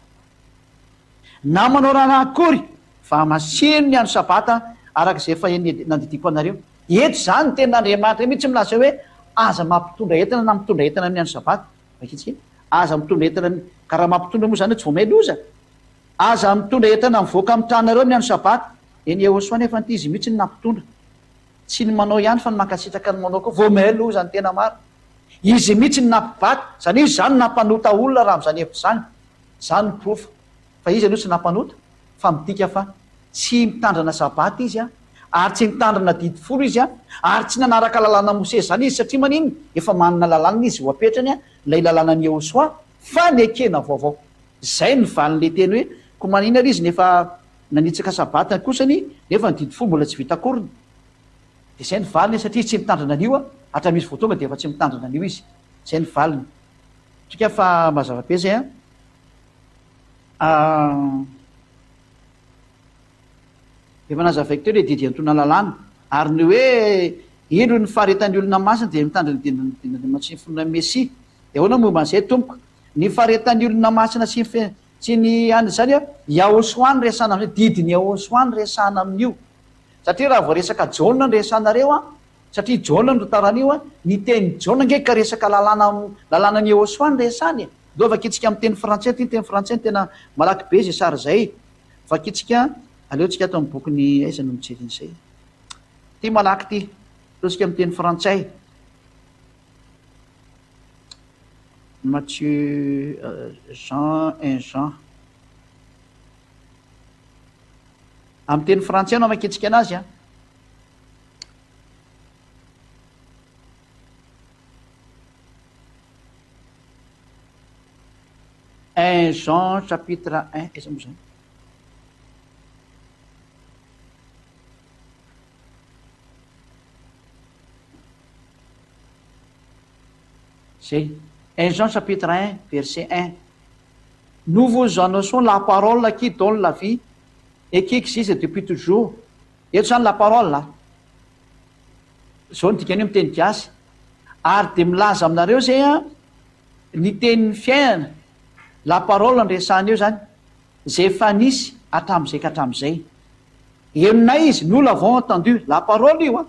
na manao raha akory fa masino ny andro sabata arak'izay efa nandidiko anareo. Eto zany ny tenin'Andriamanitra mihitsy milaza hoe aza mampitondra entana na mitondra entana amin'ny andro sabata vakitsika aza mitondra entana ka raha mampitondra moa zany tsy vao may loza aza mitondra entana mivoaka amin'ny tranonareo amin'ny andro sabata eny Josoa nefa ny izy mihitsy ny nampitondra tsy ny manao ihany fa ny mankasitraka ny manao koa vao may loza ny tena maro izy mihitsy ny nampibata zany izy zany nampanota olona raha am'zany hevitra zany zany ny profa fa izy aloha tsy nampanota fa midika fa tsy mitandrana sabata izy a ary tsy mitandrina didy folo izy a ary tsy nanaraka lalàna Mose zany izy satria maniny efa manana lalàna izy ho apetrany a lay lalànany Josoa fa ny ekena vaovao. Zay ny valin'le teny hoe ko manina ary izy nefa nanitsaka sabata kosany nefa ny didy folo mbola tsy vita akoriny de zay ny valiny satria tsy mitandrina an'io a hatramisy voatonga de efa tsy mitandrina an'io izy. Zay ny valiny tsika fa mazava-be zay efa nazavaiko teo le didy antona lalàna ary ny hoe ino ny faharetan'ny olona masina de mitandrina dinandriamanitra sy ny fonona Mesia de ahoana momba an'izay tompoko ny faharetan'ny olona masina sy ny any zany a Josoa ny resana amin'io didiny Josoa ny resana amin'io satria raha vao resaka Jaona ny resanareo a satria Jaona no taran'io a ny teny Jaona nge ka resaka lalànany Josoa ny resany do vakitsika amin'ny teny frantsay ty teny frantsay tena malaky be zay sary zay vakitsika aleotsika ato amin'ny bokyny aiza no mijery an'izay ty malaky ty ataotsika amin'ny teny frantsay Matthieu Jean 1 Jean amin'ny teny frantsay anao maketsika anazy a. Un Jean chapitre 1 aiza moa zany zay 1 Jean chapitre 1 verset 1. Nous vous annonçons la parole qui donne la vie et qui existe depuis toujours. Eto zany la parole zao nodikany amin'ny teny gasy ary de milaza aminareo zay a ny tenin'ny fiainana la parole nresahana eo zany zay efa nisy hatramin'izay ka hatramin'izay. Aminay izy nous l'avons entendu, la parole io a,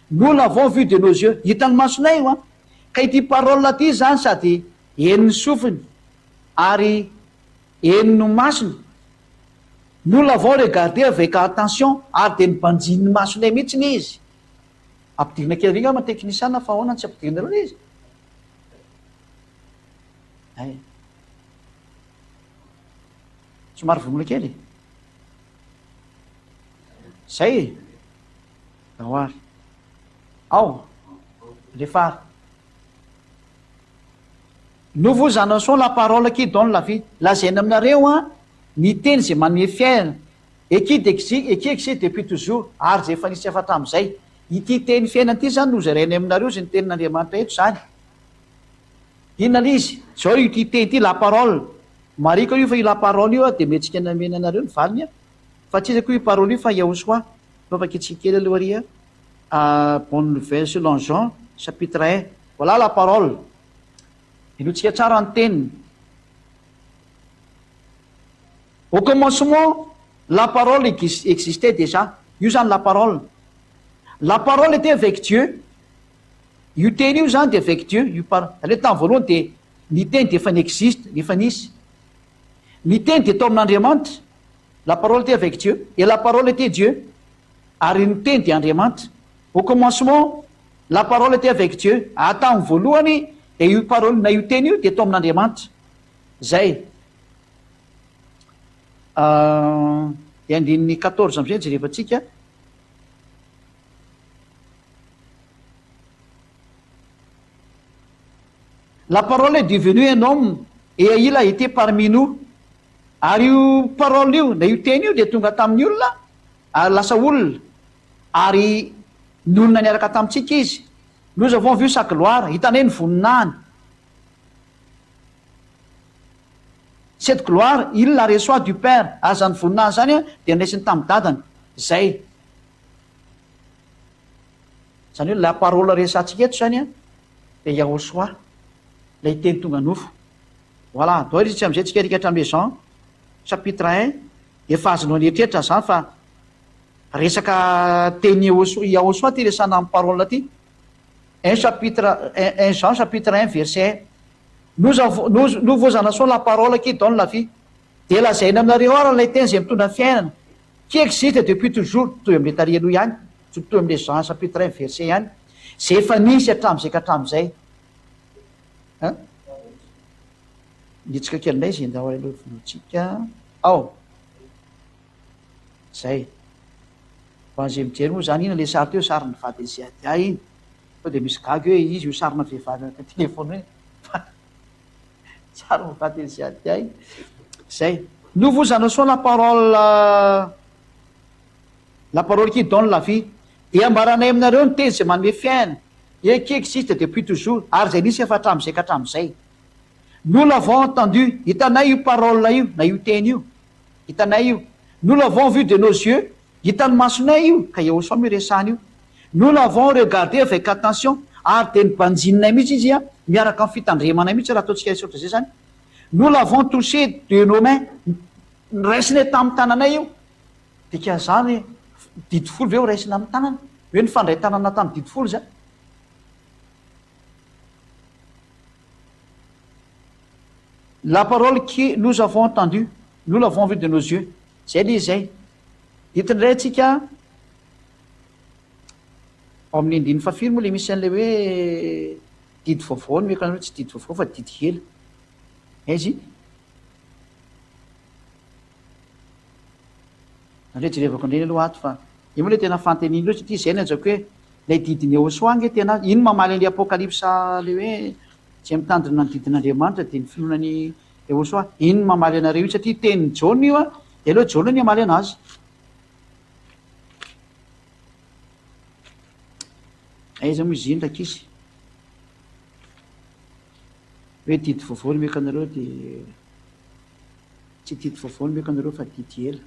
nous l'avons vu de nos yeux, hitan'ny masonay io a. Ka ity parole ty zany sady henin'ny sofiny ary henin'ny masony. Nous l'avons regardé avec attention ary de nibanjin'ny masonay mihitsy ny izy. Ampidirina kely riny matekinisana fa ahoana tsy ampidirina reo izy. Somary vonona kely zay ahoary ao rehefa nous vous annonçons la parole qui donne la vie. Lazaina aminareo a ny teny zay manome fiainana et qui existe depuis toujours ary zay efa nisy afatra amin'izay. Ity teny fiainana ity zany nozarainy aminareo zay ny tenin'Andriamanitra eto zany. Inona l'izy zao ity teny ity la parole marika io fa io la parole io a de metsika namena anareo ny valiny a fa tsy izako io parole io fa Yahosoa fafakitsika kely aloha ary bonne nouvelle selon Jean chapitre 1. Voilà la parole. Inotsika tsara ny teniny. Au commencement la parole existait déjà. Io zany la parole. La parole était avec Dieu. Io teny io zany de avec Dieu. Io le tamin'ny voalohany de ny teny de efa n'existe, efa nisy. Ny teny de tao amin'Andriamanitra. La parole était avec Dieu et la parole était Dieu. Ary ny teny de Andriamanitra. Au commencement la parole était avec Dieu. Tamin'ny voalohany de io parole na io teny io de tao amin'Andriamanitra. Zay. Andininy 14 am'izay jerevantsika. La parole est devenue un homme et il a été parmi nous. Ary io parole io na io teny io de tonga tamin'ny olona ary lasa olona ary ny olona niaraka tamintsika izy. Nous avons vu sa gloire, hitanay ny voninahiny. Cette gloire il la reçoit du Père. Ary zany voninahiny zany a de nraisiny tamin'ny dadany. Zay zany hoe la parole resantsika eto zany a de Yahosoa lay teny tonga nofo. Voilà, dao izy tsy am'izay tsika rika hatramin'le Jean chapitre 1 efa azonao ny eritreritra zany fa resaka teny Yahosoa ty resana amin'ny parole ty. 1 Jean chapitre 1 verset 1. Nous vous annonçons la parole qui donne la vie. De lazaina aminareo ary lay teny zay mitondra fiainana qui existe depuis toujours. Toy am'le tarihy aloha ihany, toy am'le Jean chapitre 1 verset ihany. Zay efa nisy hatramin'izay ka hatramin'izay. Nitsika kelinay izy ndao aloha vonotsika ao zay hoan'izay mijery moa zany ina le sary teo sarina vadiny Ziadia iny fa de misy gagy hoe izy io sarina vehivavy anaty telefony hoe sarina vadiny Ziadia iny zay. Nous vous annonçons la parole qui donne la vie. De ambaranay aminareo ny teny zay manome fiainana et qui existe depuis toujours ary zay nisy efa hatramin'izay ka hatramin'izay. Nous l'avons entendu, hitanay io parole io na io teny io, hitanay io. Nous l'avons vu de nos yeux, hitan'ny masonay io ka Yahosoa miresahana io. Nous l'avons regardé avec attention ary de nibanjininay mihitsy izy a miaraka amin'ny fitandremanay mihitsy raha ataontsika isotra zay zany. Nous l'avons touché de nos mains, raisinay tamin'ny tananay io. Dika zany didy folo ve ho raisina amin'ny tanana hoe nifandray tanana tamin'ny didy folo zany. La parole que nous avons entendue, nous l'avons vue de nos yeux. Zay le zay. Hitindray atsika ao amin'ny andiny fafiro moa le misy an'le hoe didy vaovao ny mekana hoe tsy didy vaovao fa didy kely. Izy andreo jerevako indreny aloha ato fa io moa le tena fanteniny loatra ty zay nazako hoe lay didiny eosoangy tena ino mamaly an'le apokalypsa le hoe tsy mitandrina ny didin'andriamanitra de ny finoanany eosoa ino mamaly anareo io satria teniny jaona io a de aloha jaona ny amaly anazy aiza moa izy ino ndraiky izy hoe didy vaovao ny meko anareo de tsy didy vaovao ny meko anareo fa didy ela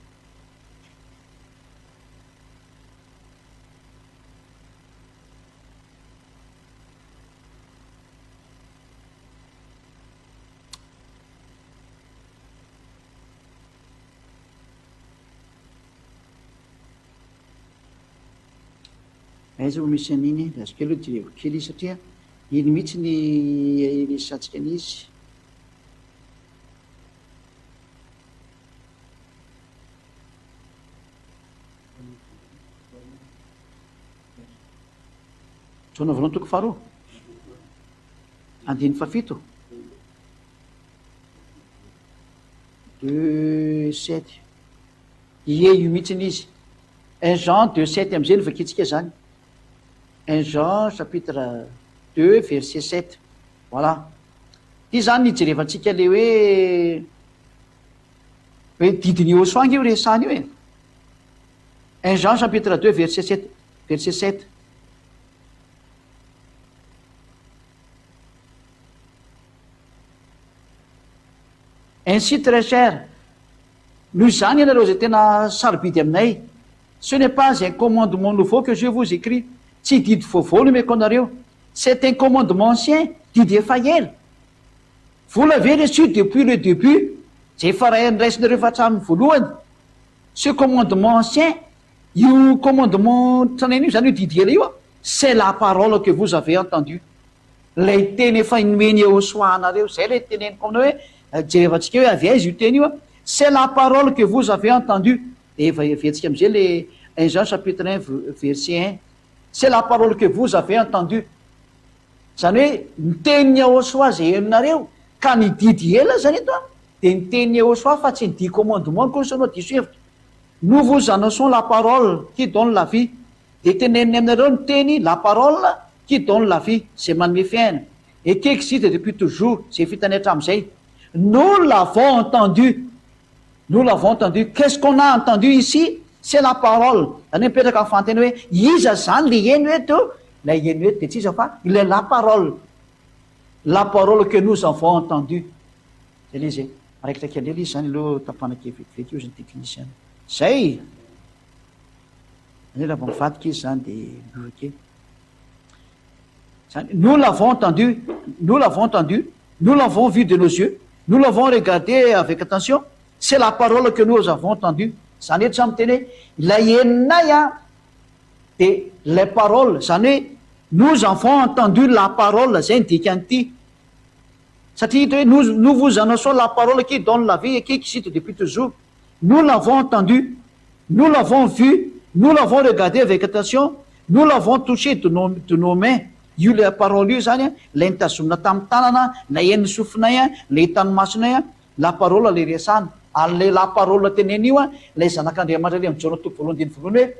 aiza moa misy an'iny azoko aloha direko kely izy satria iny mihitsy ny satsika an'izy jaona voalohany toko faharoa andiny fafito 2:7 ie io mihitsiny izy 1 Jean 2:7 am'izay no vakitsika zany 1 Jean chapitre 2 verset 7 voilà ty zany nijerevantsika le hoe didiny eosoangy io resany io 1 Jean chapitre 2 verset 7 ainsi très cher noho izany ianareo zay tena sarobidy aminay ce n'est pas un commandement nouveau que je vous écris tsy didy vaovao no meko anareo c'est un commandement ancien didy efa ela vous l'avez reçu depuis le début zay efa raisinareo efa hatramin'ny voalohany ce commandement ancien io commandement tranaina io zany hoe didy ela io a c'est la parole que vous avez entendu lay teny efa nomeny eosoanareo zay lay teneniko aminao hoe jerevantsika hoe avy aiza io teny io a c'est la parole que vous avez entendu efa ventsika am'izay le 1 Jean chapitre 1 verset 1 c'est la parole que vous avez entendu zany hoe niteniny eosoa zay henonareo ka nididy ela zany eto a de niteniny eosoa fa tsy nidy commandement koa sanao diso hevitra nous vous annonçons la parole qui donne la vie de teneniny aminareo ny teny la parole qui donne la vie zay manome fiaina et qui existe depuis toujours zay fitany hatramin'izay nous l'avons entendu qu'est-ce qu'on a entendu ici c'est la parole zany hoe mipetraka amin'ny fanteny hoe iza zany le heno eto la heno eto de tsy iza fa il est la parole que nous avons entendu zay le izy maraikitraiky andrely izy zany aloha tapanaky vetivety io zany technicien zay zany raha vao mivadika izy zany de miovake zany nous l'avons entendu nous l'avons vu de nos yeux nous l'avons regardé avec attention c'est la parole que nous avons entendu zany eto zany miteny hoe ilay heninay a de les paroles zany hoe nous avons entendu la parole zay nidika an'ity satria hita hoe nous vous annonçons la parole qui donne la vie et qui existe depuis toujours nous l'avons entendu nous l'avons vu nous l'avons regardé avec attention nous l'avons touché de nos mains io le parole io zany a lay nitazomina tamin'ny tanana na heniny sofinay a le tanomasonay a la parole le resana ale la parole teneny io a lay zanak'andriamanitra le am'jaona toko voalohany diny voalohany hoe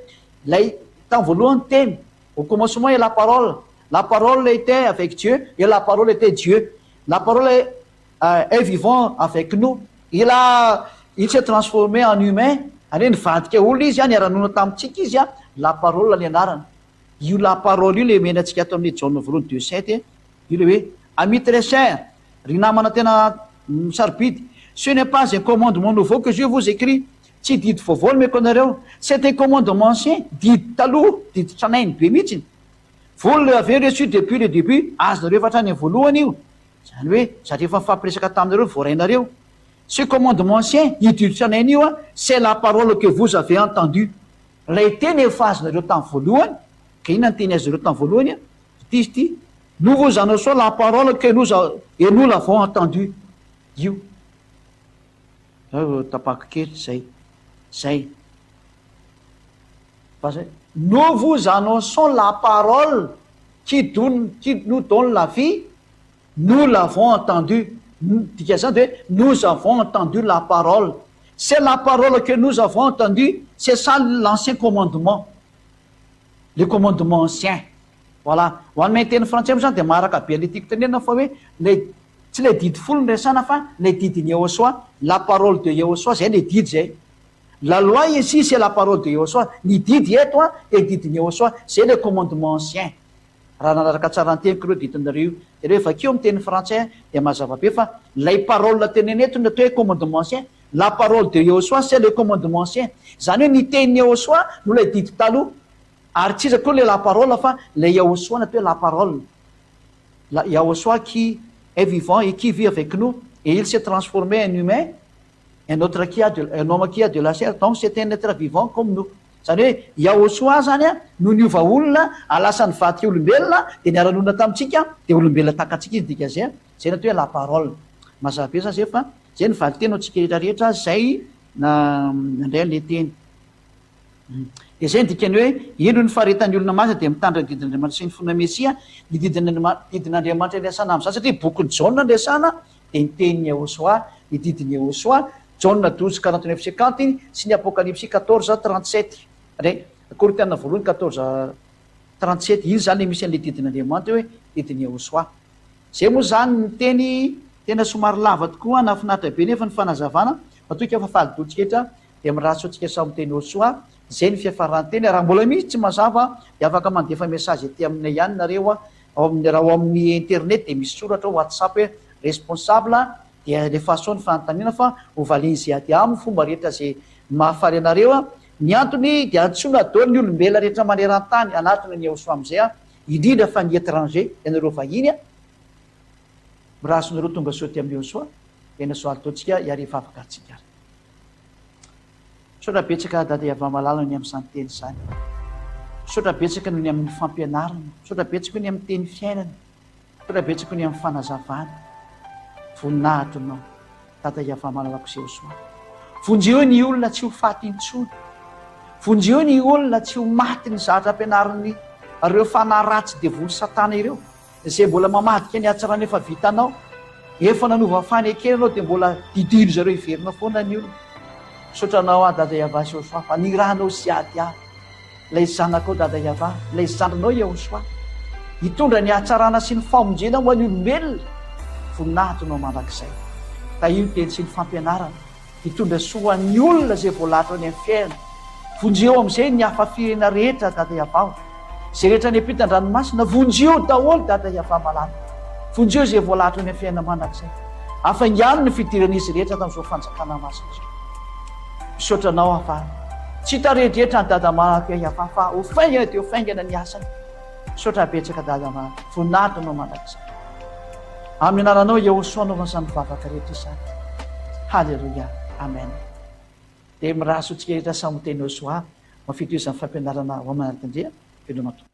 lay tam voalohany teny au commencement est la parole était avec Dieu et la parole était Dieu la parole est vivant avec nous il s'est transformé en humain any nivadika olo izy a niaranona tamintsika izy a la parole le anarana io la parole io le menantsika ato amin'ny jaona voalohany 2:7 io le hoe ami très cher ry namana tena sarobidy ce n'est pas un commandement nouveau que je vous écris tsy didy vaovao no meko anareo c'est un commandement ancien didy taloha didy tranainy be mihitsiny vous l'avez reçu depuis le début azonareo efa hatrany voalohany io zany hoe satria efa mifampiresaka taminareo voarainareo ce commandement ancien ididy tranainy io a c'est la parole que vous avez entendu lay teny efa azonareo tamin'ny voalohany ka inona ny teny azonareo tamin'ny voalohany a ty izy ty nous vous annonçons la parole que nous l'avons entendu io tapako kely zay nous vous annonçons la parole qui nous donne la vie nous l'avons entendu dika zany de nous avons entendu la parole c'est la parole que nous avons entendue, c'est ça l'ancien commandement, le commandement ancien. Voilà. Ho an'ny teny frantsay moa zany dia maraka be le tiako tenenina fa hoe tsy le didy folo ny resana fa le didiny Yehoshua, la parole de Yehoshua, zay le didy zay. La loi ici, c'est la parole de Yehoshua. Ny didy eto dia didiny Yehoshua, c'est le commandement ancien. Raha nanaraka tsara ny teniko ireo didinareo, ireo vakeo amin'ny teny frantsay dia mazava be fa lay parole teneny eto ny atao hoe commandement ancien. La parole de Yehoshua, c'est le commandement ancien. Zany hoe ny teny Yehoshua no lay didy taloha. Ary tsy iza koa le la parole fa le Yehoshua natao hoe la parole. La Yehoshua qui est vivant et qui vit avec nous, et il s'est transformé en humain, un homme qui a de la chair, donc c'est un être vivant comme nous. Zany hoe Yehoshua zany no niova olona alasa nivady olombelona dia niara-nonina tamintsika dia olombelona takantsika izy dika zay zay natao hoe la parole. Mazava be zany zay fa zay ny valy-teny antsika rehetrarehetra zay nandray le teny. Dia zay ny dikany hoe ino ny faharetan'ny olona masina dia mitandra ny didin'Andriamanitra sy ny fona Mesia, ny didin'Andriamanitra andresana amin'izany satria boky Jaona andresana dia ny tenin'ny Yehoshua, ny didin'ny Yehoshua, Jaona 12:49-50 sy ny Apocalypse 14:37. Korinthiana voalohany 14:37 iny zany misy an'le didin'Andriamanitra hoe didin'ny Yehoshua. Zay moa zany ny teny tena somary lava tokoa nafinaritra be nefa ny fanazavana matoka fa falidolontsika dia miratso antsika samy teny Yehoshua. Zay ny fiafarany teny. Raha mbola misy tsy mazava dia afaka mandefa message ety aminay ihany nareo raha ao amin'ny internet dia misy soratra WhatsApp hoe responsable dia le façon ny fanontaniana fa hovaliany zay ady amin'ny fomba rehetra zay mahafary anareo. Ny antony dia antsoina daholo ny olombelona rehetra maneran-tany anatiny ny Yehoshua amin'izay indrindra fa ny étranger ianareo vahiny mirasonareo tonga soa ty amin'ny Yehoshua dia nasoaly taontsika iariva afaka atsika. Sotra betsaka dada Yavamalala ny amin'izany teny izany. Sotra betsaka ny amin'ny fampianarana, sotra betsaka ny amin'ny teny fiainana, sotra betsaka ny amin'ny fanazavana. Voninahitra anao dada Yavamalalako izay Yehoshua. Vonjeo ny olona tsy ho faty intsony. Vonjeo ny olona tsy ho maty ny zavatra ampianarany ireo fanahy ratsy devony Satana ireo izay mbola mamadika ny hatsarany efa vitanao, efa nanova fanekena anao dia mbola didiro zareo iverinao foana ny olona. Sotranao dada Yava Yehoshua fa nirahanao sy ady lay zanakao dada Yava, lay zandrinao Yehoshua hitondra ny hatsarana sy ny famonjena ho an'ny olombelona. Voninahitra anao mandrakizay tahio teny sy ny fampianarana hitondra soa ny olona zay voalatra any amin'ny fiainana. Vonjeo amin'izay ny hafafirena rehetra dada Yava, zay rehetra ny ampitan-dranomasina vonjeo daholo dada Yava malala. Vonjeo zay voalatra any amin'ny fiainana mandrakizay afaingano ny fidiran'izy rehetra tamin'izao fanjakana masina zao. Misotranao afa tsy tarehdrehetra ny dada malaka Yava fa ho faingana dia ho faingana ny asany. Misotra betsaka dada malaka, voninahitra anao mandrakizay amin'ny anaranao Yehoshua anaovana izany vavaka rehetra izany. Halleluia, amen. Dia miraso antsika rehetra samy teny Yehoshua mafito izany fampianarana ho manaraka indray veloma tokoa.